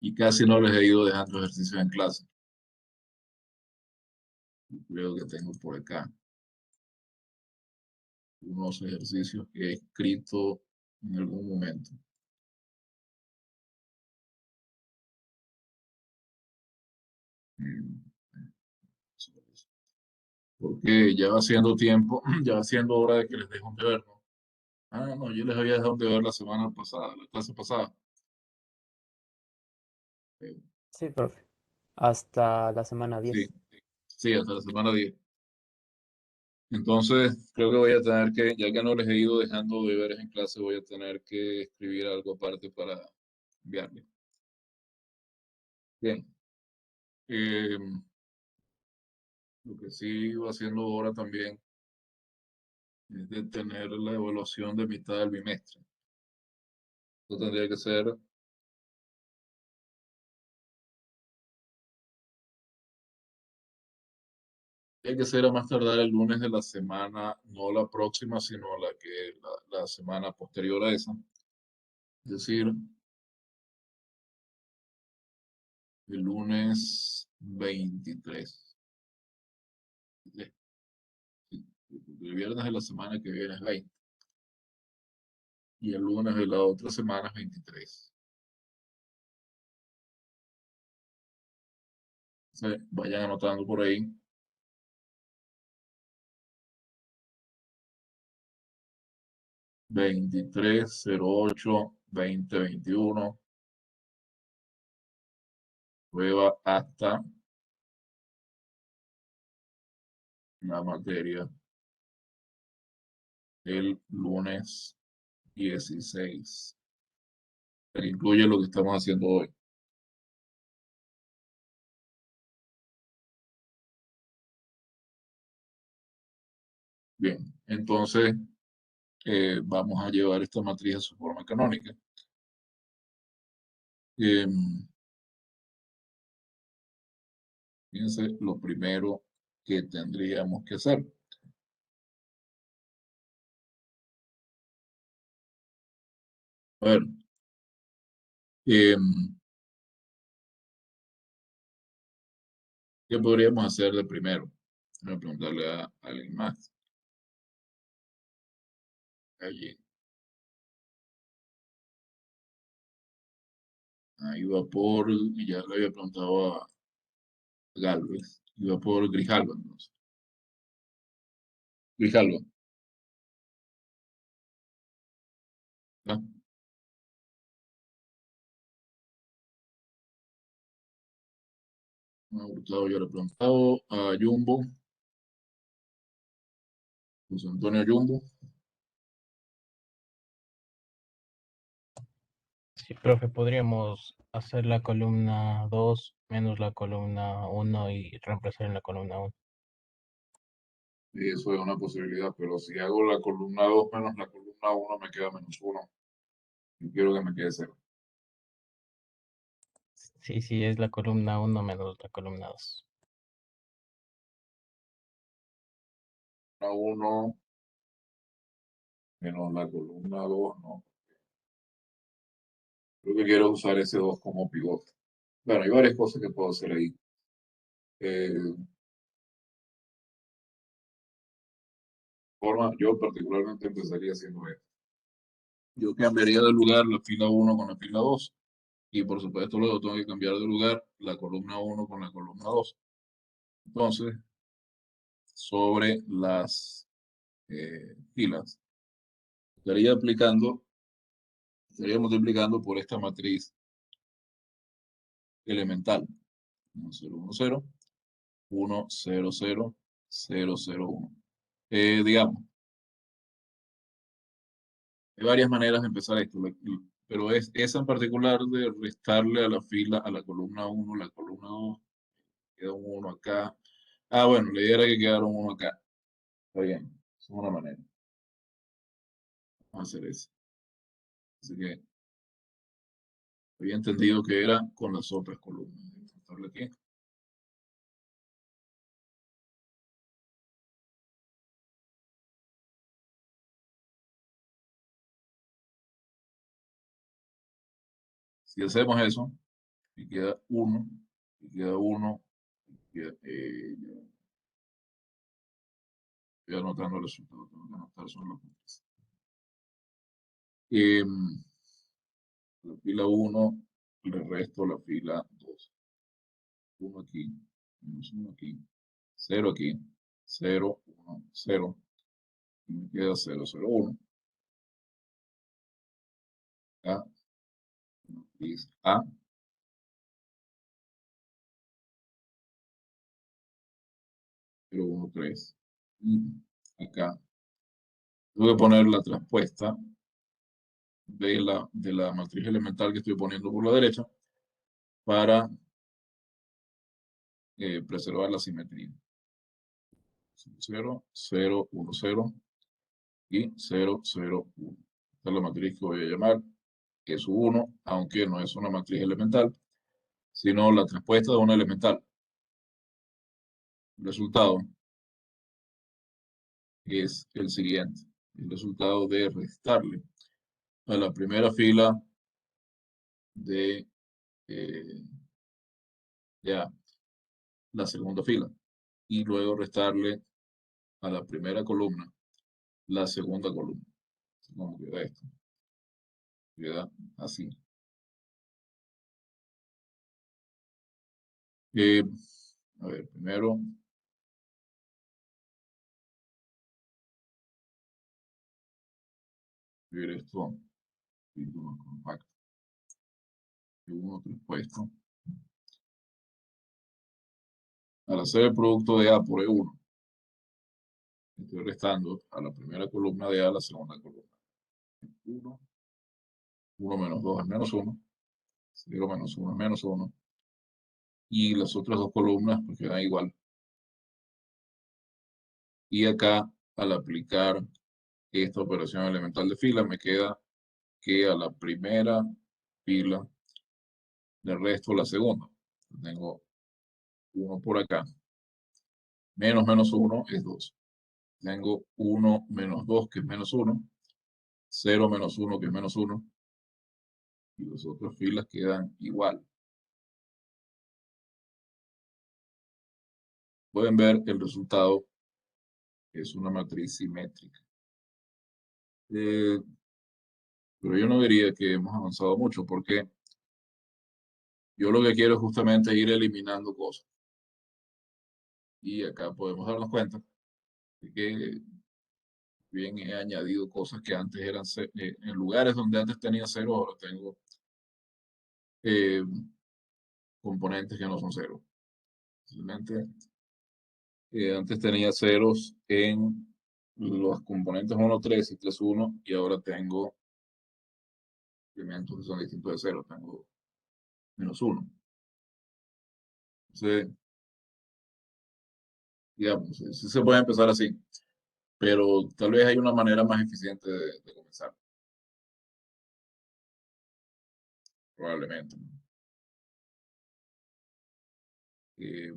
y casi no les he ido dejando ejercicios en clase. Creo que tengo por acá unos ejercicios que he escrito en algún momento. Mm, Porque ya va siendo tiempo, ya va siendo hora de que les deje un deber, ¿no? Ah, no, yo les había dejado un deber la semana pasada, la clase pasada. Eh, Sí, profe. Hasta la semana sí, 10. sí, hasta la semana 10. Entonces, creo que voy a tener que, ya que no les he ido dejando deberes en clase, voy a tener que escribir algo aparte para enviarles. Bien, Eh, lo que sí iba haciendo ahora también es de tener la evaluación de mitad del bimestre. Esto tendría que ser, tiene que ser a más tardar el lunes de la semana, no la próxima, sino la semana posterior a esa. Es decir, el lunes 23. El viernes de la semana que viene es 20 y el lunes de la otra semana es 23. Entonces, vayan anotando por ahí. 23/08/2021. Prueba hasta la materia el lunes 16, que incluye lo que estamos haciendo hoy. Bien, entonces vamos a llevar esta matriz a su forma canónica. Fíjense lo primero que tendríamos que hacer. A ver, ¿qué podríamos hacer de primero? Voy a preguntarle a alguien más. Allí. Iba por, ya le había preguntado a Galvez, iba por Grijalva, entonces. Grijalva, ¿ah? Hurtado ya le he preguntado a Jumbo, José Antonio Jumbo. Sí, profe, podríamos hacer la columna 2 menos la columna 1 y reemplazar en la columna 1. Y eso es una posibilidad, pero si hago la columna 2 menos la columna 1 me queda -1. Yo quiero que me quede 0. Sí, sí, es la columna 1 menos la columna 2. La 1 menos la columna 2, no. Creo que quiero usar ese 2 como pivote. Bueno, hay varias cosas que puedo hacer ahí. Yo particularmente empezaría haciendo esto. Yo cambiaría de lugar la fila 1 con la fila 2 y por supuesto luego tengo que cambiar de lugar la columna 1 con la columna 2. Entonces, sobre las filas, estaría multiplicando por esta matriz elemental. 1, 0, 1, 0, 1, 0, 0, 0, 0, 1. Digamos, hay varias maneras de empezar esto, pero es esa en particular de restarle a la fila, a la columna 1, la columna 2, queda un 1 acá. Ah, bueno, la idea era que quedara un 1 acá. Está bien, es una manera. Vamos a hacer eso. Así que había entendido que era con las otras columnas. Voy a aquí. Si hacemos eso, y queda 1, y queda 1, estoy anotando el resultado, tengo que anotar solo los números. La fila 1, le resto la fila 2. 1 aquí, -1 aquí, 0 aquí, 0, 1, 0. Y me queda 0, 0, 1. Acá, matriz A. 0, 1, 3. Y acá, tengo que poner la traspuesta de la matriz elemental que estoy poniendo por la derecha para preservar la simetría. 0, 0, 1, 0 y 0, 0, 1. Esta es la matriz que voy a llamar S1, aunque no es una matriz elemental, sino la respuesta de una elemental. El resultado es el siguiente. El resultado de restarle a la primera fila de ya la segunda fila y luego restarle a la primera columna la segunda columna. ¿Cómo queda esto? Queda así. A ver, primero escribir esto título compacto de uno traspuesto. Al hacer el producto de A por E1, estoy restando a la primera columna de A a la segunda columna. 1, 1 menos 2 es menos 1, 0 menos 1 es menos 1, y las otras dos columnas pues quedan igual. Y acá, al aplicar esta operación elemental de fila, me queda que a la primera fila le resto la segunda. Tengo 1 por acá. Menos menos 1 es 2. Tengo 1 menos 2, que es menos 1. 0 menos 1, que es menos 1. Y las otras filas quedan igual. Pueden ver el resultado. Es una matriz simétrica. Pero yo no diría que hemos avanzado mucho, porque yo lo que quiero es justamente ir eliminando cosas. Y acá podemos darnos cuenta de que bien he añadido cosas que antes eran en lugares donde antes tenía 0, ahora tengo eh, componentes que no son 0. Simplemente antes tenía ceros en los componentes 1, 3 y 3, 1, y ahora tengo elementos que son distintos de 0. Tengo menos 1. Entonces, digamos, sí se puede empezar así, pero tal vez hay una manera más eficiente de comenzar. Probablemente. Eh,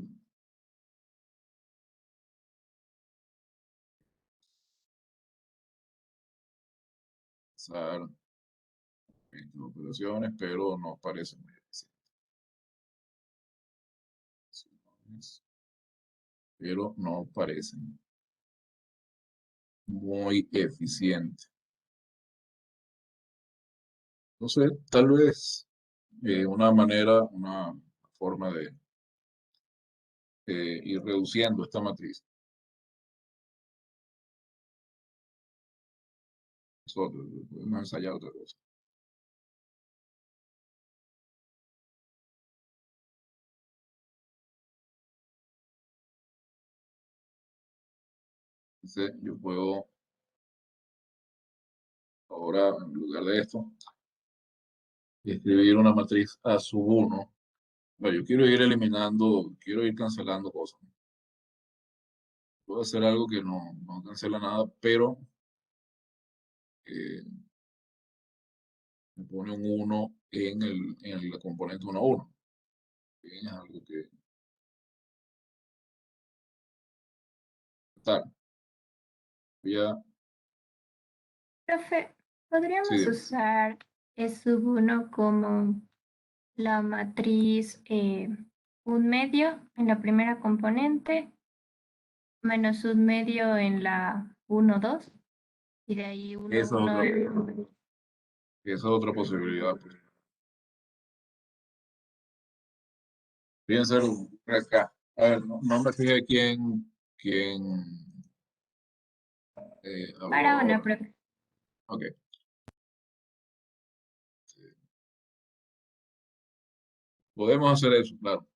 Usar estas operaciones, pero no parece muy eficiente. Pero no parecen muy eficiente. Entonces, tal vez una manera, una forma de ir reduciendo esta matriz. Podemos ensayar otra cosa. Entonces, yo puedo ahora, en lugar de esto, escribir una matriz A sub 1. Bueno, yo quiero ir eliminando, quiero ir cancelando cosas. Puedo hacer algo que no cancela nada, pero me pone un 1 en el componente 1 a 1. Es algo que tal. Ya, Profe, ¿podríamos sí, usar E sub 1 como la matriz un medio en la primera componente, menos un medio en la 1, 2, y de ahí 1, esa es 1? es otra posibilidad. Pues. Fíjense acá. A ver, no me fijé quién habló Para una, ahora. profe. Ok. Podemos hacer eso, claro.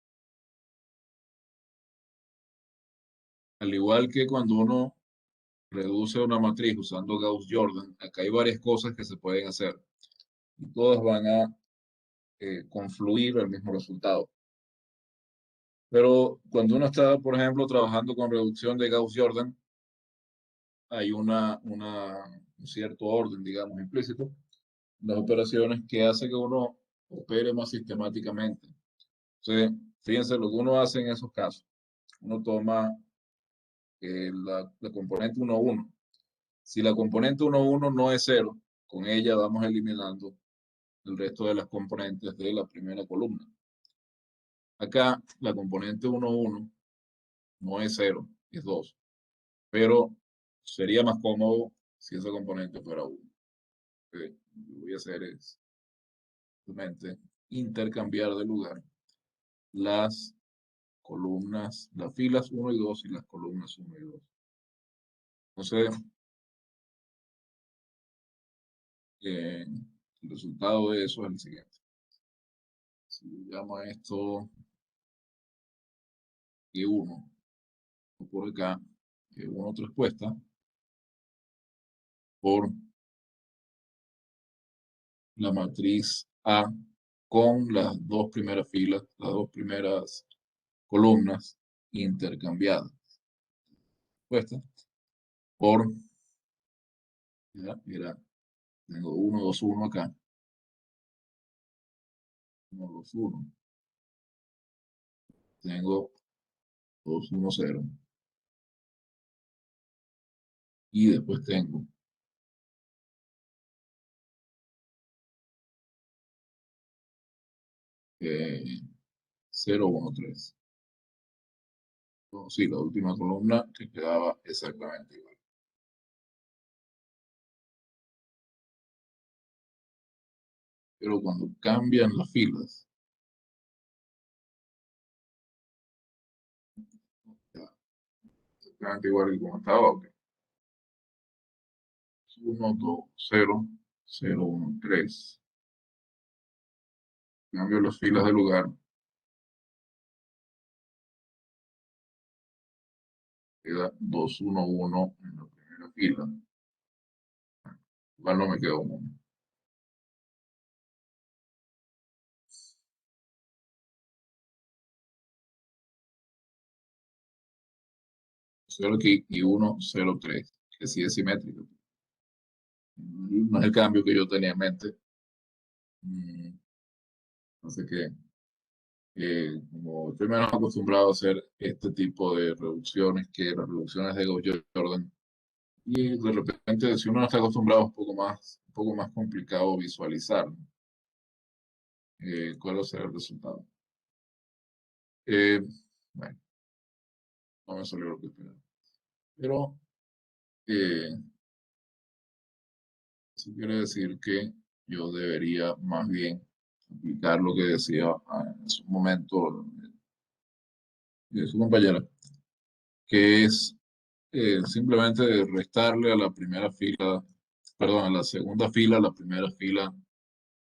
Al igual que cuando uno reduce una matriz usando Gauss-Jordan, acá hay varias cosas que se pueden hacer. Y todas van a confluir al mismo resultado. Pero cuando uno está, por ejemplo, trabajando con reducción de Gauss-Jordan, hay un cierto orden, digamos, implícito en las operaciones que hace que uno opere más sistemáticamente. Entonces, fíjense lo que uno hace en esos casos. Uno toma la componente 1,1. Si la componente 1,1 no es cero, con ella vamos eliminando el resto de las componentes de la primera columna. Acá la componente 1,1 no es cero, es 2. Pero sería más cómodo si esa componente fuera 1. Lo que voy a hacer es simplemente intercambiar de lugar las columnas, las filas 1 y 2 y las columnas 1 y 2. Entonces, el resultado de eso es el siguiente. Si llamo a esto E1, por acá, E1 respuesta por la matriz A con las dos primeras filas, las dos primeras columnas intercambiadas. Respuesta por, mira, tengo 1, 2, 1 acá. 1, 2, 1. Tengo 2, 1, 0. Y después tengo 0, 1, 3. Sí, la última columna que quedaba exactamente igual. Pero cuando cambian las filas, exactamente igual que como estaba, ok. 1, 2, 0, 0, 1, 3. Cambio las filas de lugar. Queda 2, 1, 1 en la primera fila. Igual no me quedó 1. Cero aquí y 1, 0, 3, que sí es simétrico. No es el cambio que yo tenía en mente. Así que, como estoy menos acostumbrado a hacer este tipo de reducciones que las reducciones de Gauss-Jordan, y de repente, si uno no está acostumbrado, es un poco más complicado visualizar cuál va a ser el resultado. Eh, bueno, no me salió lo que esperaba. Pero eso quiere decir que yo debería más bien aplicar lo que decía en su momento su compañera, que es simplemente restarle a la primera fila, perdón, a la segunda fila, la primera fila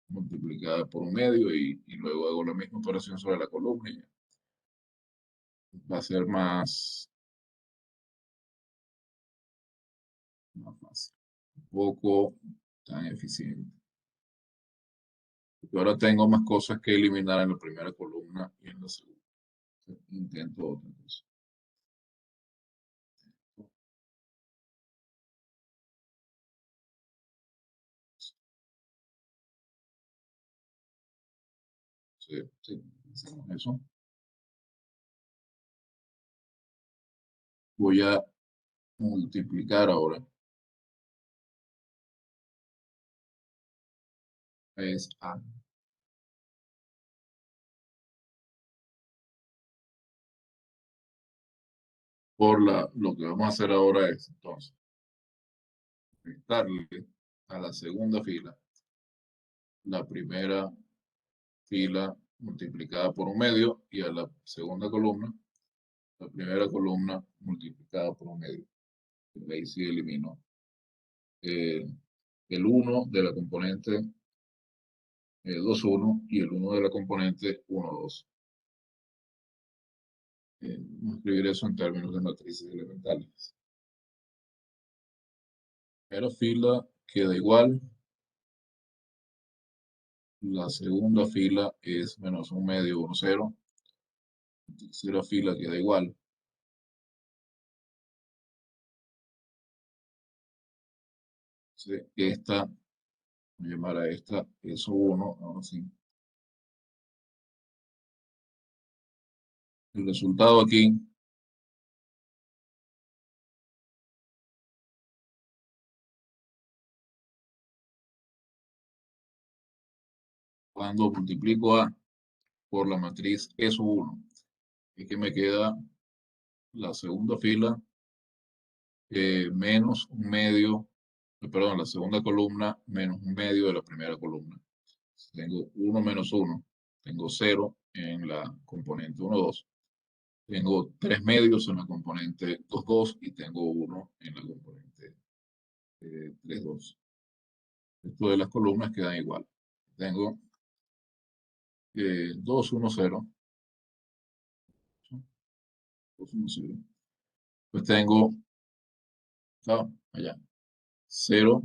multiplicada por un medio y luego hago la misma operación sobre la columna y va a ser más fácil, un poco tan eficiente. Porque ahora tengo más cosas que eliminar en la primera columna y en la segunda. Intento otra cosa. Sí, sí, hacemos eso. Voy a multiplicar ahora. Es A. Lo que vamos a hacer ahora es, entonces, restarle a la segunda fila la primera fila multiplicada por un medio y a la segunda columna la primera columna multiplicada por un medio. Ahí sí elimino el 1 de la componente 2, 1 y el 1 de la componente 1, 2. Vamos a escribir eso en términos de matrices elementales. Primera fila queda igual. La segunda fila es menos un medio, 1, 0. La tercera fila queda igual. Entonces, esta, voy a llamar a esta eso 1, ahora sí. El resultado aquí, cuando multiplico A por la matriz eso 1, es que me queda la segunda fila menos un medio, perdón, la segunda columna menos un medio de la primera columna. Tengo 1 menos 1, tengo 0 en la componente 1, 2. Tengo 3 medios en la componente 2, 2 y tengo 1 en la componente 3, 2. Esto de las columnas quedan igual. Tengo 2, 1, 0. 2, 1, 0. Pues tengo, allá, 0,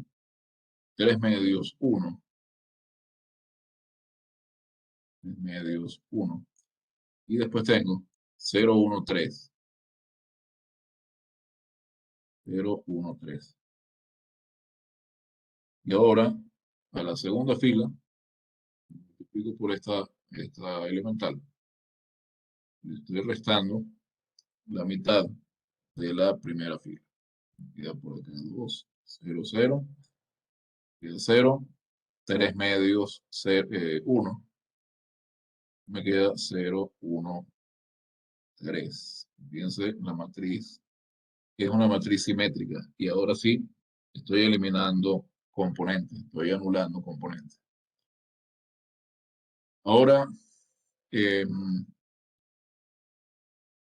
3 medios, 1. 3 medios, 1. Y después tengo 0, 1, 3. 0, 1, 3. Y ahora, a la segunda fila, multiplico por esta elemental. Le estoy restando la mitad de la primera fila. Queda por acá 2, 0, 0. Queda 0. 3 medios, 1. Me queda 0, 1, 3. Fíjense la matriz, que es una matriz simétrica. Y ahora sí, estoy eliminando componentes, estoy anulando componentes. Ahora,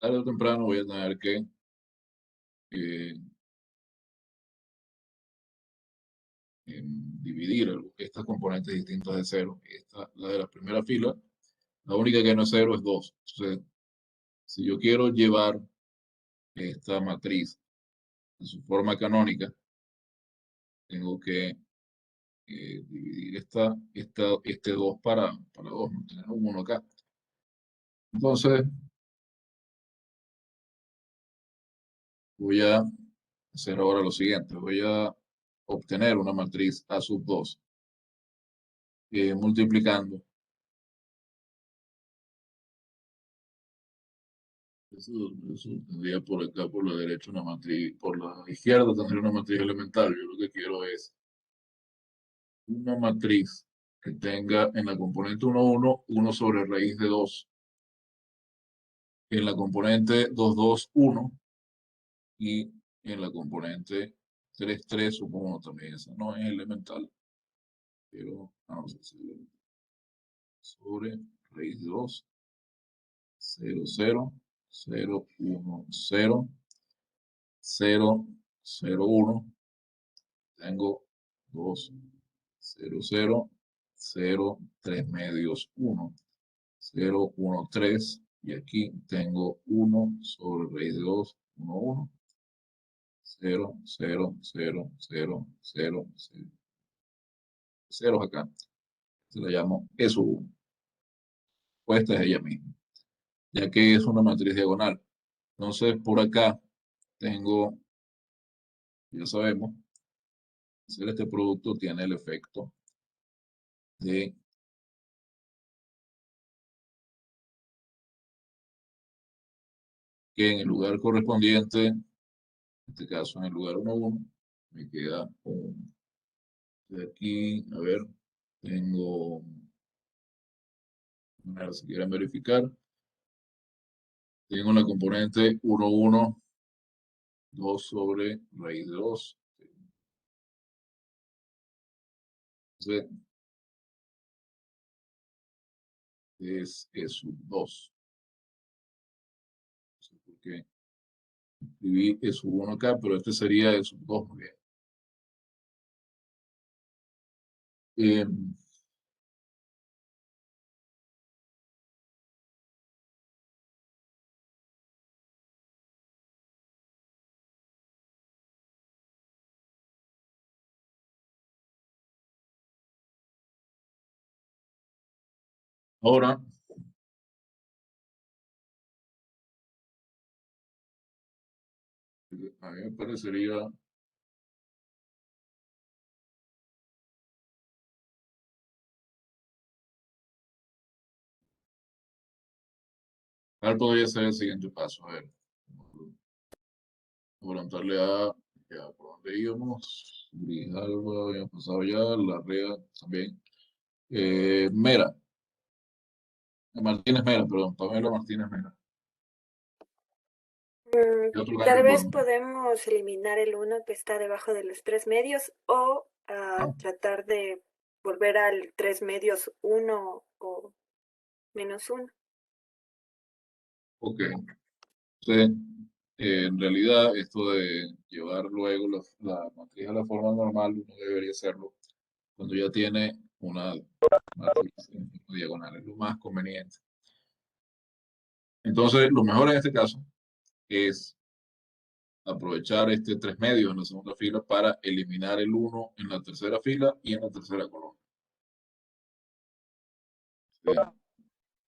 tarde o temprano voy a tener que eh, dividir estas componentes distintas de 0. La de la primera fila, la única que no es 0 es 2. Entonces, si yo quiero llevar esta matriz en su forma canónica, tengo que dividir este 2 para 2, no tener un 1 acá. Entonces, voy a hacer ahora lo siguiente. Voy a obtener una matriz A sub 2 multiplicando. Eso tendría por acá, por la derecha, una matriz, por la izquierda tendría una matriz elemental. Yo lo que quiero es una matriz que tenga en la componente 1, 1, 1 sobre raíz de 2. En la componente 2, 2, 1. Y en la componente 3, 3, supongo también esa no es elemental. Pero vamos a hacerlo sobre raíz de 2. 0, 0, 0, 1, 0, 0, 0, 1. Tengo 2, 0, 0, 0, 3 medios, 1, 0, 1, 3. Y aquí tengo 1 sobre raíz de 2, 1, 1, 0, 0, 0, 0, 0, 0. 0 acá. Se la llamo S1. Pues esta es ella misma, ya que es una matriz diagonal. Entonces, por acá tengo, ya sabemos, hacer este producto tiene el efecto de que en el lugar correspondiente, en este caso en el lugar 1, 1, me queda un, de aquí, a ver, tengo, a ver si quieren verificar, tengo la componente 1, 1, 2 sobre raíz de 2. Entonces, es sub 2. No sé por qué escribí es sub 1 acá, pero este sería el sub 2, muy bien. Eh, ahora, A mí me parecería. ¿Cuál podría ser el siguiente paso? A ver, preguntarle a, ya, ¿por dónde íbamos? Grijalva, habíamos pasado ya, Larrea también. Mera, Martínez Mera, perdón, Pamela Martínez Mera. ¿Qué otro Tal cambio vez podemos? podemos eliminar el uno que está debajo de los 3 medios o Ah, tratar de volver al 3 medios 1 o -1. ok. Entonces, en realidad, esto de llevar luego la matriz a la forma normal, uno debería hacerlo cuando ya tiene una matriz en forma diagonal, es lo más conveniente. Entonces, lo mejor en este caso es aprovechar este 3 medios en la segunda fila para eliminar el 1 en la tercera fila y en la tercera columna.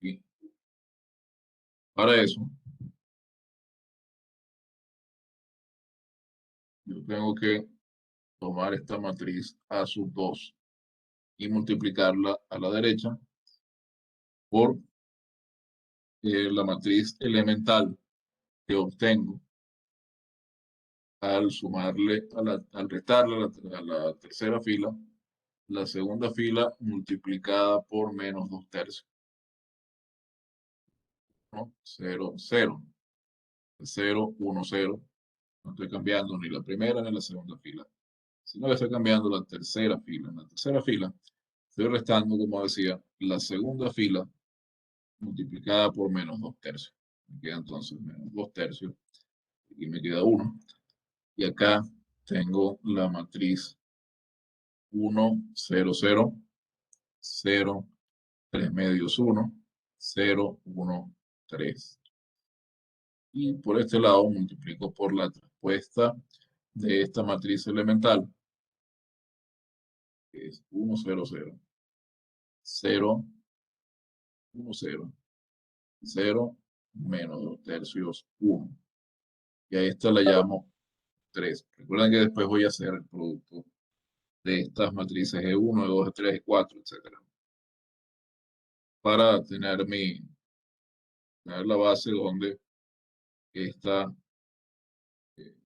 Y para eso, yo tengo que tomar esta matriz A sub 2 y multiplicarla a la derecha por la matriz elemental que obtengo al sumarle, al restarle a la tercera fila, la segunda fila multiplicada por menos 2/3, ¿no? 0, 0, 0, 1, 0. No estoy cambiando ni la primera ni la segunda fila, sino que estoy cambiando la tercera fila. En la tercera fila estoy restando, como decía, la segunda fila multiplicada por menos 2/3. Me queda entonces menos 2/3 y me queda 1. Y acá tengo la matriz 1, 0, 0, 0, 3 medios 1, 0, 1, 3. Y por este lado multiplico por la respuesta de esta matriz elemental, que es 1, 0, 0, 0, 1, 0, 0, menos 2/3, 1. Y a esta la llamo 3. Recuerden que después voy a hacer el producto de estas matrices E1, E2, E3, E4, etcétera, para tener tener la base donde esta, eh,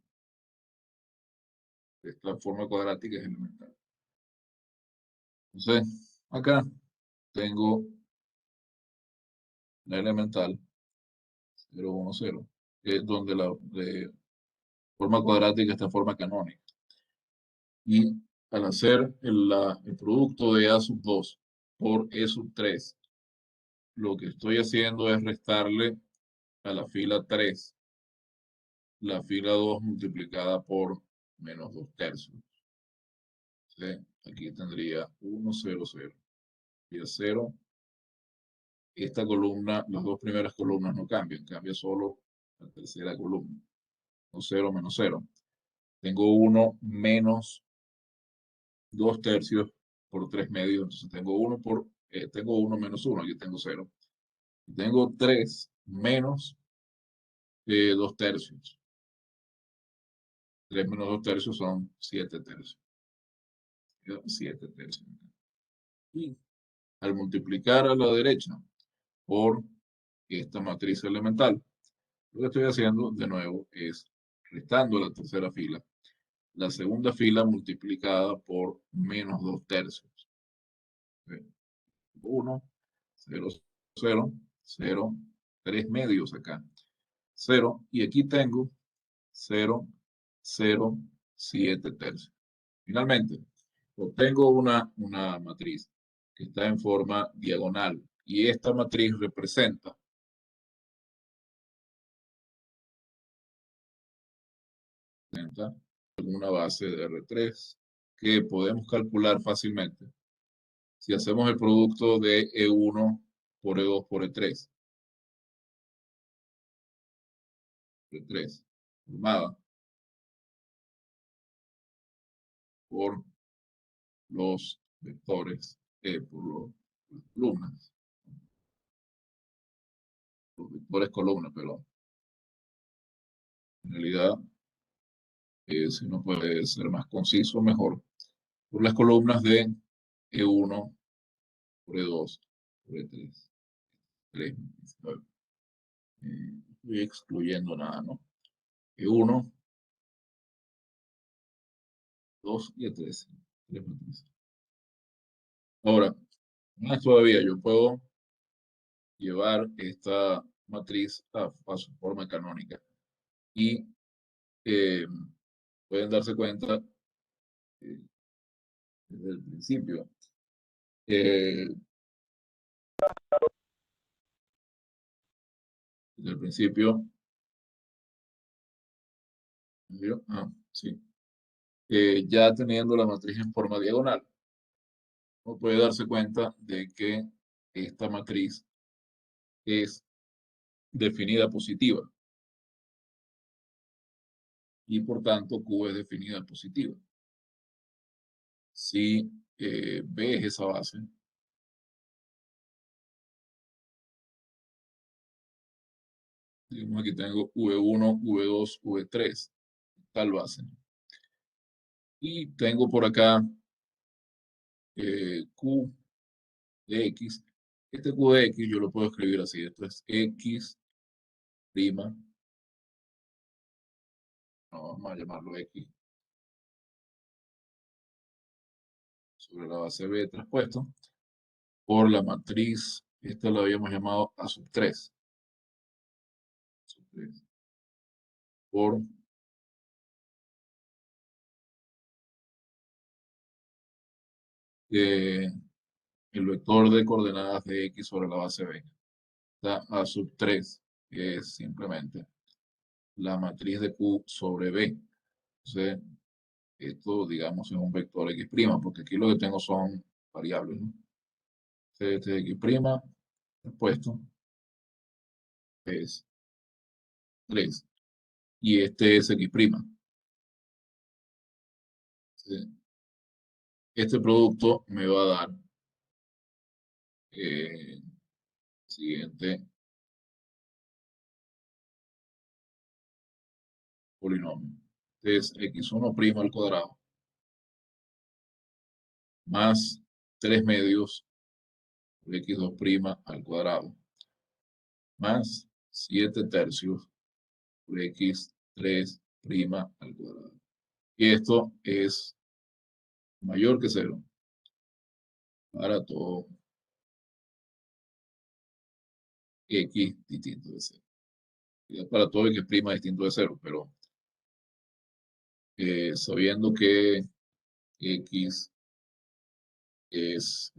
esta forma cuadrática es elemental. Entonces, acá tengo la elemental 0, 1, 0, que es donde la forma cuadrática está en forma canónica. Y al hacer el producto de A sub 2 por E sub 3, lo que estoy haciendo es restarle a la fila 3 la fila 2 multiplicada por menos 2/3. ¿Sí? Aquí tendría 1, 0, 0 y a 0. Esta columna, las dos primeras columnas no cambian, cambia solo la tercera columna. 0, menos 0. Tengo 1 menos 2/3 por 3 medios, entonces tengo 1 menos 1, aquí tengo 0. Tengo 3 menos 2/3. 3 menos 2/3 son 7/3. 7/3. Y al multiplicar a la derecha por esta matriz elemental, lo que estoy haciendo de nuevo es restando la tercera fila, la segunda fila multiplicada por menos 2/3. 1, 0, 0, 0, 3 medios acá. 0, y aquí tengo 0, 0, 7/3. Finalmente, obtengo una matriz que está en forma diagonal y esta matriz representa una base de R3 que podemos calcular fácilmente si hacemos el producto de E1 por E2 por E3. E3 formada por los vectores, por las columnas, los vectores columnas, perdón. En realidad, si uno puede ser más conciso, mejor, por las columnas de E1 por E2 por E3. 3, estoy excluyendo nada, ¿no? E1, 2 y E3. 3 matrices. Ahora, más todavía, yo puedo llevar esta matriz a su forma canónica. Y pueden darse cuenta desde el principio. Desde el principio. Sí. Ya teniendo la matriz en forma diagonal, uno puede darse cuenta de que esta matriz es definida positiva y por tanto Q es definida positiva. Si B es esa base, digamos aquí tengo V1, V2, V3, tal base. Y tengo por acá Q de X. Este Q de X yo lo puedo escribir así. Esto es X prima. No, vamos a llamarlo X sobre la base B traspuesto por la matriz. Esta la habíamos llamado A sub 3. Por el vector de coordenadas de X sobre la base B. Está A sub 3, que es simplemente la matriz de Q sobre B. Entonces, esto, digamos, es un vector X', porque aquí lo que tengo son variables, ¿no? Este X', puesto, es 3. Y este es X'. Este producto me va a dar siguiente polinomio. Es X1' al cuadrado más 3 medios por X2' al cuadrado más 7 tercios por X3' al cuadrado. Y esto es mayor que 0 para todo X distinto de 0. Y para todo X' distinto de 0, pero sabiendo que X es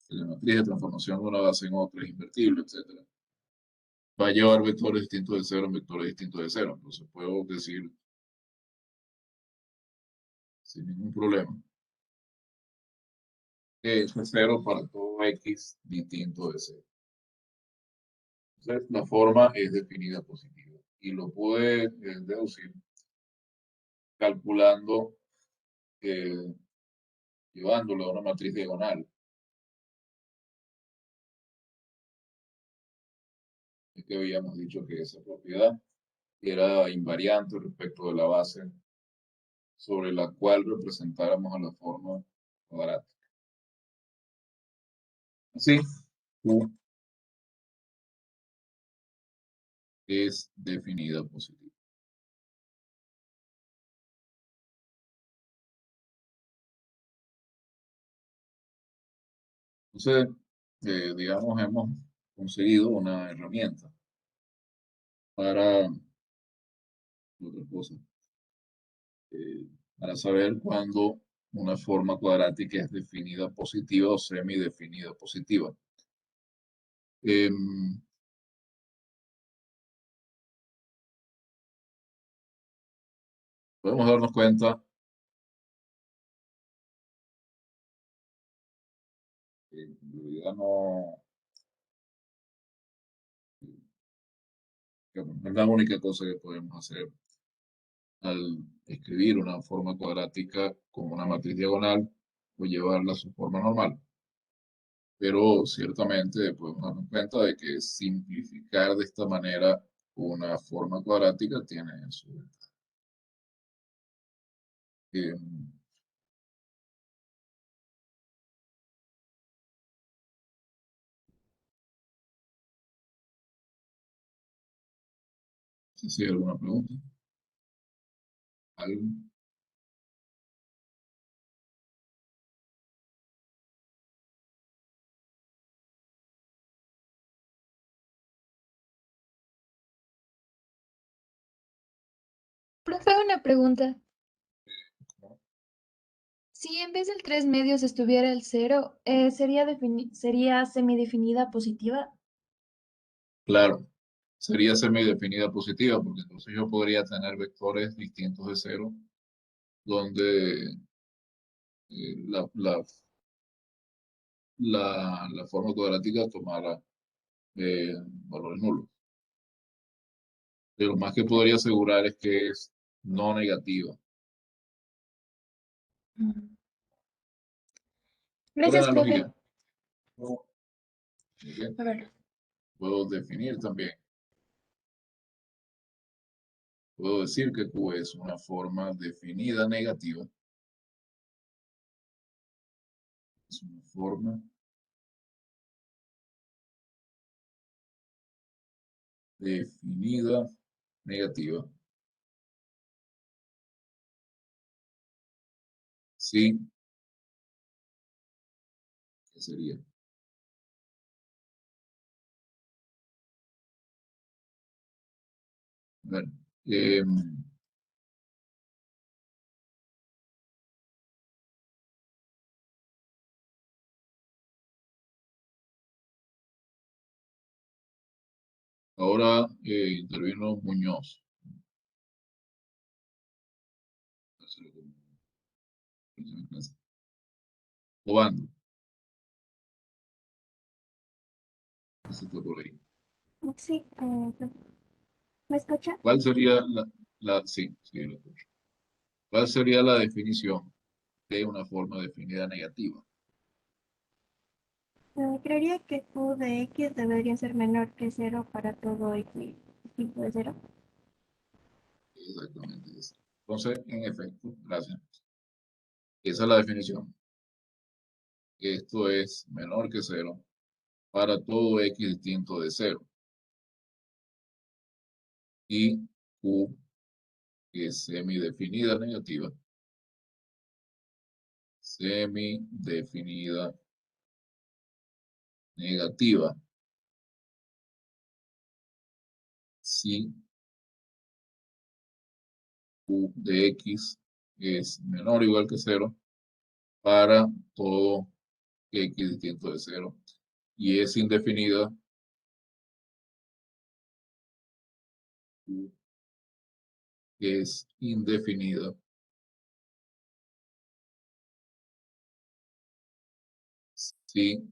la matriz de transformación de una base en otra es invertible, etc. Va a llevar vectores distintos de 0 en vectores distintos de 0. Entonces puedo decir sin ningún problema que es 0 para todo X distinto de 0. Entonces la forma es definida positiva y lo pude deducir calculando, llevándolo a una matriz diagonal. Es que habíamos dicho que esa propiedad era invariante respecto de la base sobre la cual representáramos a la forma cuadrática. Así, Q es definida positiva. Entonces, digamos, hemos conseguido una herramienta para otra cosa, para saber cuándo una forma cuadrática es definida positiva o semidefinida positiva. Podemos darnos cuenta que en realidad no es la única cosa que podemos hacer al escribir una forma cuadrática como una matriz diagonal o llevarla a su forma normal. Pero ciertamente podemos darnos cuenta de que simplificar de esta manera una forma cuadrática tiene su ventaja. No sé si hay alguna pregunta. ¿Algo? Profe, una pregunta. ¿No? Si en vez del 3 medios estuviera el 0, ¿sería semidefinida positiva? Claro, sería semidefinida positiva, porque entonces yo podría tener vectores distintos de cero, donde la forma cuadrática tomara valores nulos. Pero lo más que podría asegurar es que es no negativa. Mm. Por Gracias, analogía, profe. ¿no? ¿Ok? A ver. Puedo definir también. Puedo decir que Q es una forma definida negativa. Es una forma definida negativa. Sí, ¿qué sería? Bueno, ahora intervino Muñoz. Obando. Eso está por ahí. Sí, ¿me escucha? ¿Cuál sería sí, sí, lo escucho. ¿Cuál sería la definición de una forma definida negativa? Creería que Q de X debería ser menor que 0 para todo X tipo de 0. Exactamente eso. Entonces, en efecto, gracias. Esa es la definición. Esto es menor que 0 para todo X distinto de 0. Y Q, que es semidefinida negativa, semidefinida negativa, si Q de X es menor o igual que 0 para todo X distinto de 0 y es indefinida, Q es indefinida si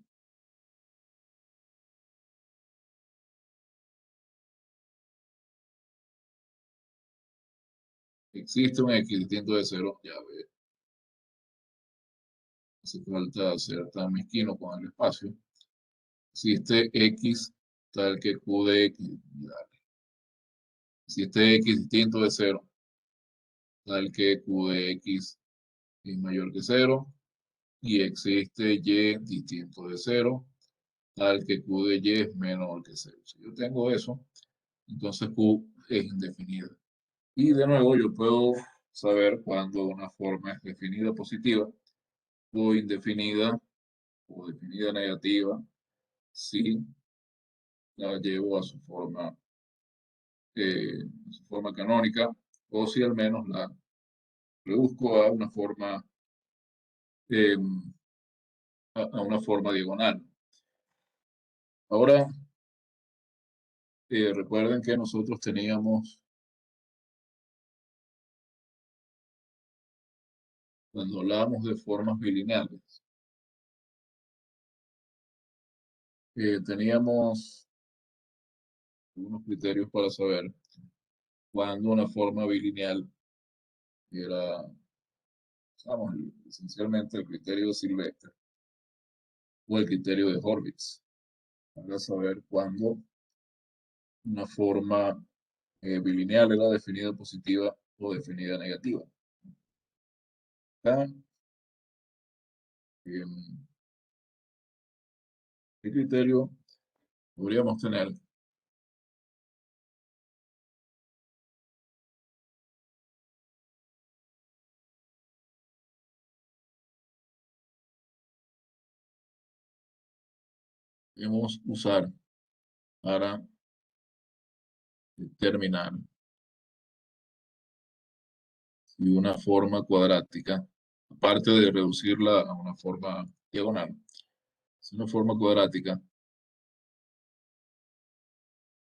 existe un X distinto de 0, ya ve, hace falta ser tan mezquino con el espacio. Existe X tal que Q de X, existe X distinto de 0 tal que Q de X es mayor que 0 y existe Y distinto de 0 tal que Q de Y es menor que 0. Si yo tengo eso, entonces Q es indefinida. Y de nuevo yo puedo saber cuando una forma es definida positiva o indefinida o definida negativa si la llevo a su forma canónica o si al menos la reduzco a una forma eh, a una forma diagonal. Ahora, recuerden que nosotros teníamos, cuando hablábamos de formas bilineales, teníamos unos criterios para saber cuándo una forma bilineal era, vamos, esencialmente el criterio de Sylvester o el criterio de Horvitz, para saber cuándo una forma bilineal era definida positiva o definida negativa. Acá, em, ¿qué criterio podríamos tener? Podemos usar para determinar si una forma cuadrática, aparte de reducirla a una forma diagonal, si una forma cuadrática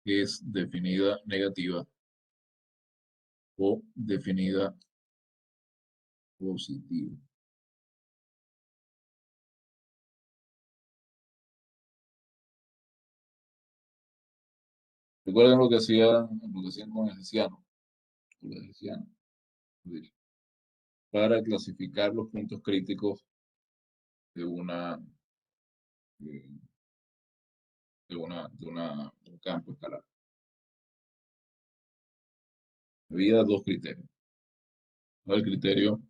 es definida negativa o definida positiva. Recuerden lo que hacían con el hessiano, con el hessiano, para clasificar los puntos críticos de eh, de un campo escalar. Había dos criterios. Estaba el criterio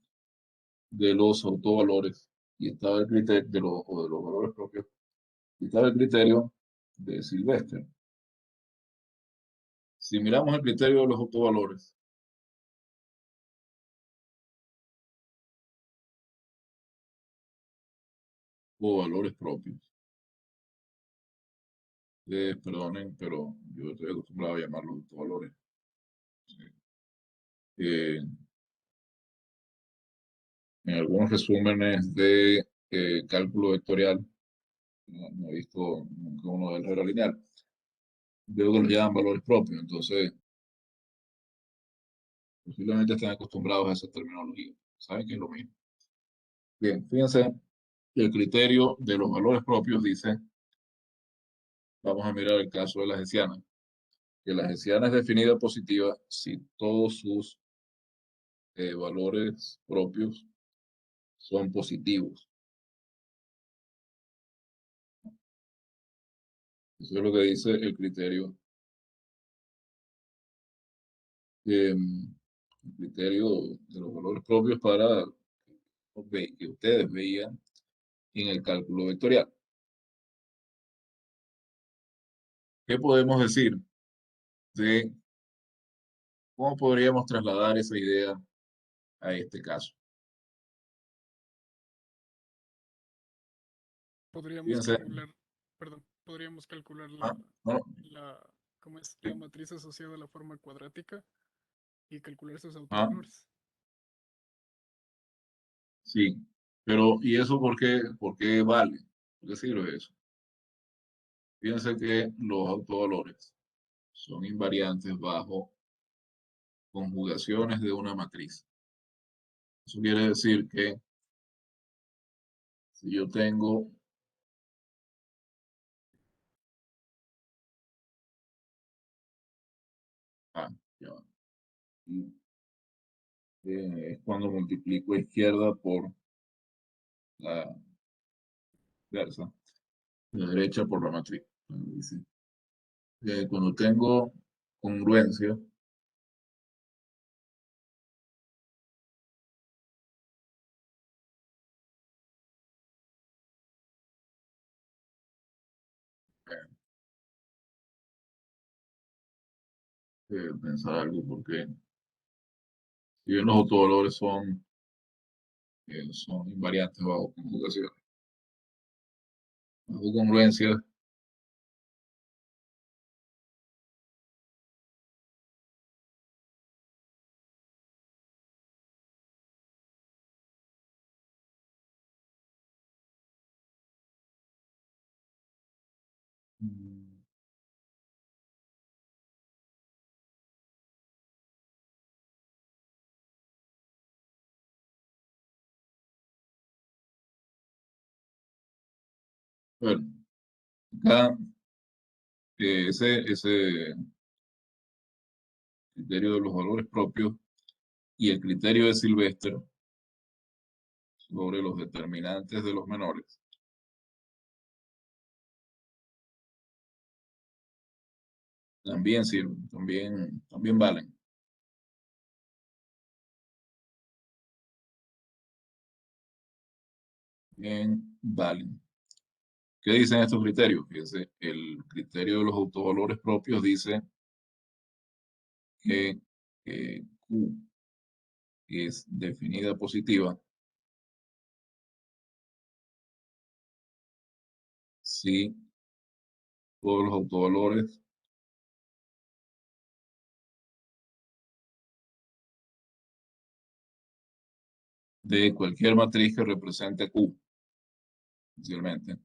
de los autovalores y estaba el criterio de los valores propios, y estaba el criterio de Sylvester. Si miramos el criterio de los autovalores, o valores propios, perdonen, pero yo estoy acostumbrado a llamarlos autovalores. Eh, en algunos resúmenes de cálculo vectorial, no he visto nunca uno del regla lineal, veo que los llaman valores propios, entonces posiblemente estén acostumbrados a esa terminología. Saben que es lo mismo. Bien, fíjense, el criterio de los valores propios dice, vamos a mirar el caso de la hessiana, que la hessiana es definida positiva si todos sus valores propios son positivos. Eso es lo que dice el criterio, el criterio de los valores propios para que ustedes veían en el cálculo vectorial. ¿Qué podemos decir de cómo podríamos trasladar esa idea a este caso? Podríamos Fíjense, calcular, perdón, podríamos calcular no, ¿cómo es? sí, La matriz asociada a la forma cuadrática y calcular sus ah, autovalores. sí, pero ¿y eso por qué vale? ¿Por qué sirve eso? Fíjense que los autovalores son invariantes bajo conjugaciones de una matriz. Eso quiere decir que si yo tengo ya va, y, es cuando multiplico izquierda por la inversa, la derecha por la matriz. Dice, cuando tengo congruencia, pensar algo, porque si bien los autovalores son invariantes bajo conjugación, bajo congruencia, mm, bueno, acá ese criterio de los valores propios y el criterio de Sylvester sobre los determinantes de los menores. también sirven, también valen. Bien, valen. ¿Qué dicen estos criterios? Fíjense, el criterio de los autovalores propios dice que Q es definida positiva si todos los autovalores de cualquier matriz que represente Q, esencialmente,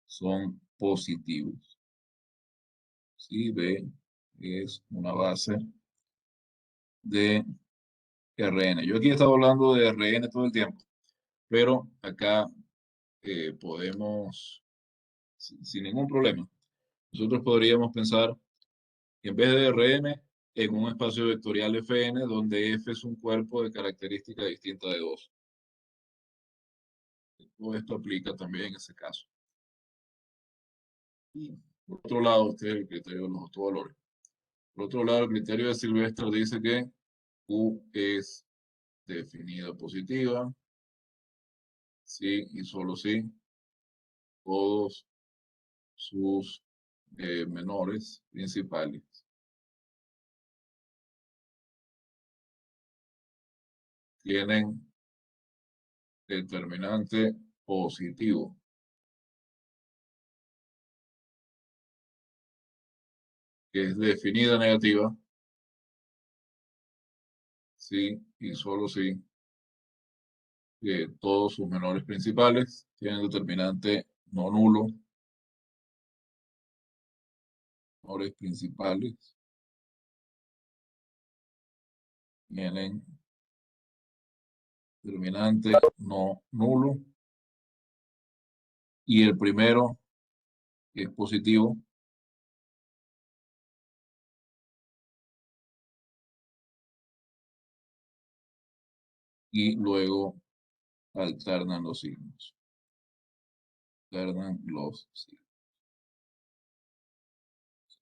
son positivos. Si B es una base de Rn. Yo aquí he estado hablando de Rn todo el tiempo, pero acá podemos, sin ningún problema, nosotros podríamos pensar que en vez de Rn, en un espacio vectorial Fn, donde F es un cuerpo de característica distinta de 2. Todo esto aplica también en ese caso. Y por otro lado, este es el criterio de los autovalores. Por otro lado, el criterio de Sylvester dice que Q es definida positiva, sí y solo si todos sus menores principales tienen determinante positivo. Que es definida negativa, sí y solo si todos sus menores principales tienen determinante no nulo, menores principales tienen determinante no nulo, y el primero es positivo, y luego alternan los signos. Alternan los signos.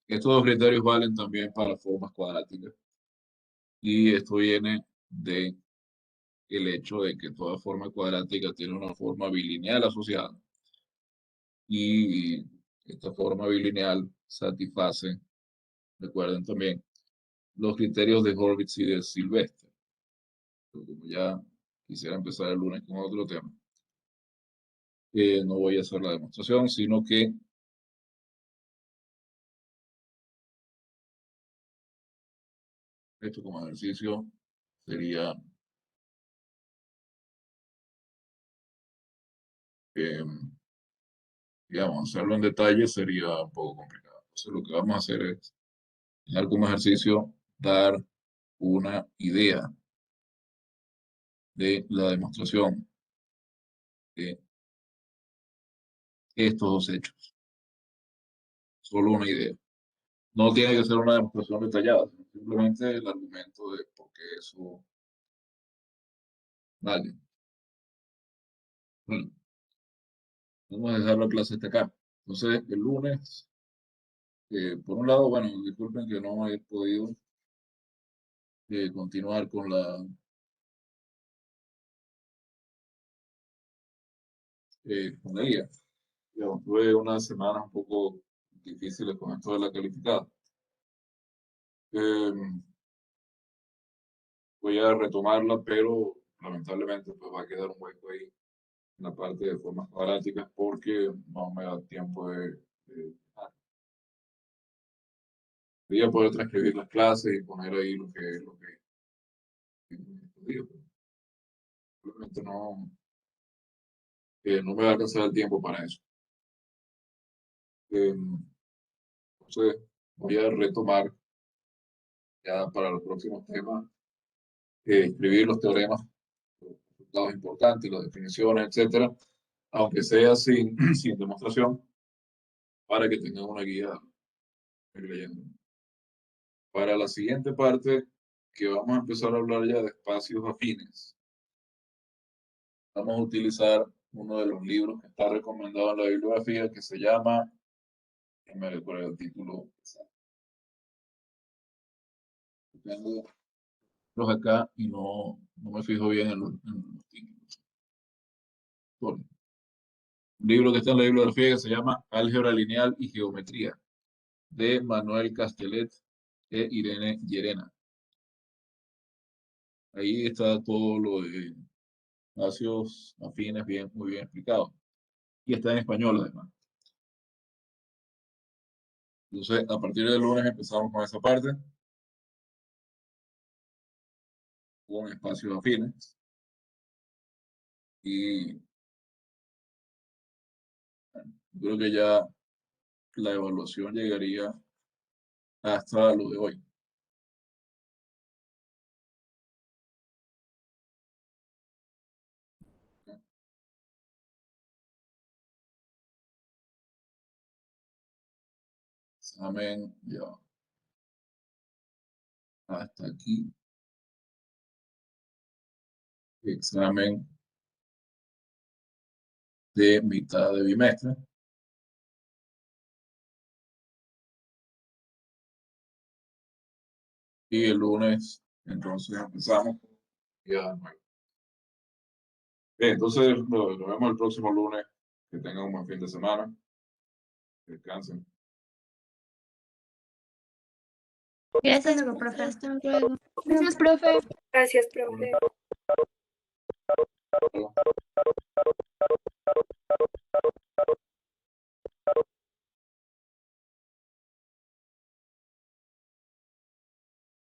Estos dos criterios valen también para formas cuadráticas. Y esto viene de el hecho de que toda forma cuadrática tiene una forma bilineal asociada. Y esta forma bilineal satisface, recuerden también, los criterios de Hurwitz y de Sylvester. Pero como ya quisiera empezar el lunes con otro tema, no voy a hacer la demostración, sino que esto como ejercicio sería digamos, hacerlo en detalle sería un poco complicado. Entonces lo que vamos a hacer es, como ejercicio, dar una idea de la demostración de estos dos hechos. Solo una idea. No tiene que ser una demostración detallada, sino simplemente el argumento de por qué eso vale. Bueno, vamos a dejar la clase hasta acá. Entonces, el lunes, por un lado, bueno, disculpen que no he podido continuar con la guía. Digamos, tuve unas semanas un poco difíciles con esto de la calificada. Voy a retomarla, pero lamentablemente pues va a quedar un hueco ahí en la parte de formas cuadráticas porque no me da tiempo voy a poder transcribir las clases y poner ahí lo que digo. Probablemente no me va a alcanzar el tiempo para eso. Entonces voy a retomar ya para los próximos temas, escribir los teoremas, los resultados importantes, las definiciones, etcétera, aunque sea sin demostración, para que tengan una guía leyendo. Para la siguiente parte, que vamos a empezar a hablar ya de espacios afines, vamos a utilizar uno de los libros que está recomendado en la bibliografía, que se llama, me recuerdo el título, tengo los acá y no me fijo bien en los títulos. Bueno, un libro que está en la bibliografía que se llama Álgebra Lineal y Geometría, de Manuel Castellet e Irene Llerena. Ahí está todo lo de espacios afines muy bien explicado. Y está en español además. Entonces, a partir del lunes empezamos con esa parte. Con espacios afines. Y bueno, creo que ya la evaluación llegaría hasta lo de hoy. Examen ya hasta aquí. Examen de mitad de bimestre. Y el lunes, entonces, empezamos ya nuevo. Bien, entonces nos vemos el próximo lunes. Que tengan un buen fin de semana. Descansen. Hasta Gracias, luego, profe. hasta luego. Gracias, profe. Gracias, profe. Hasta luego.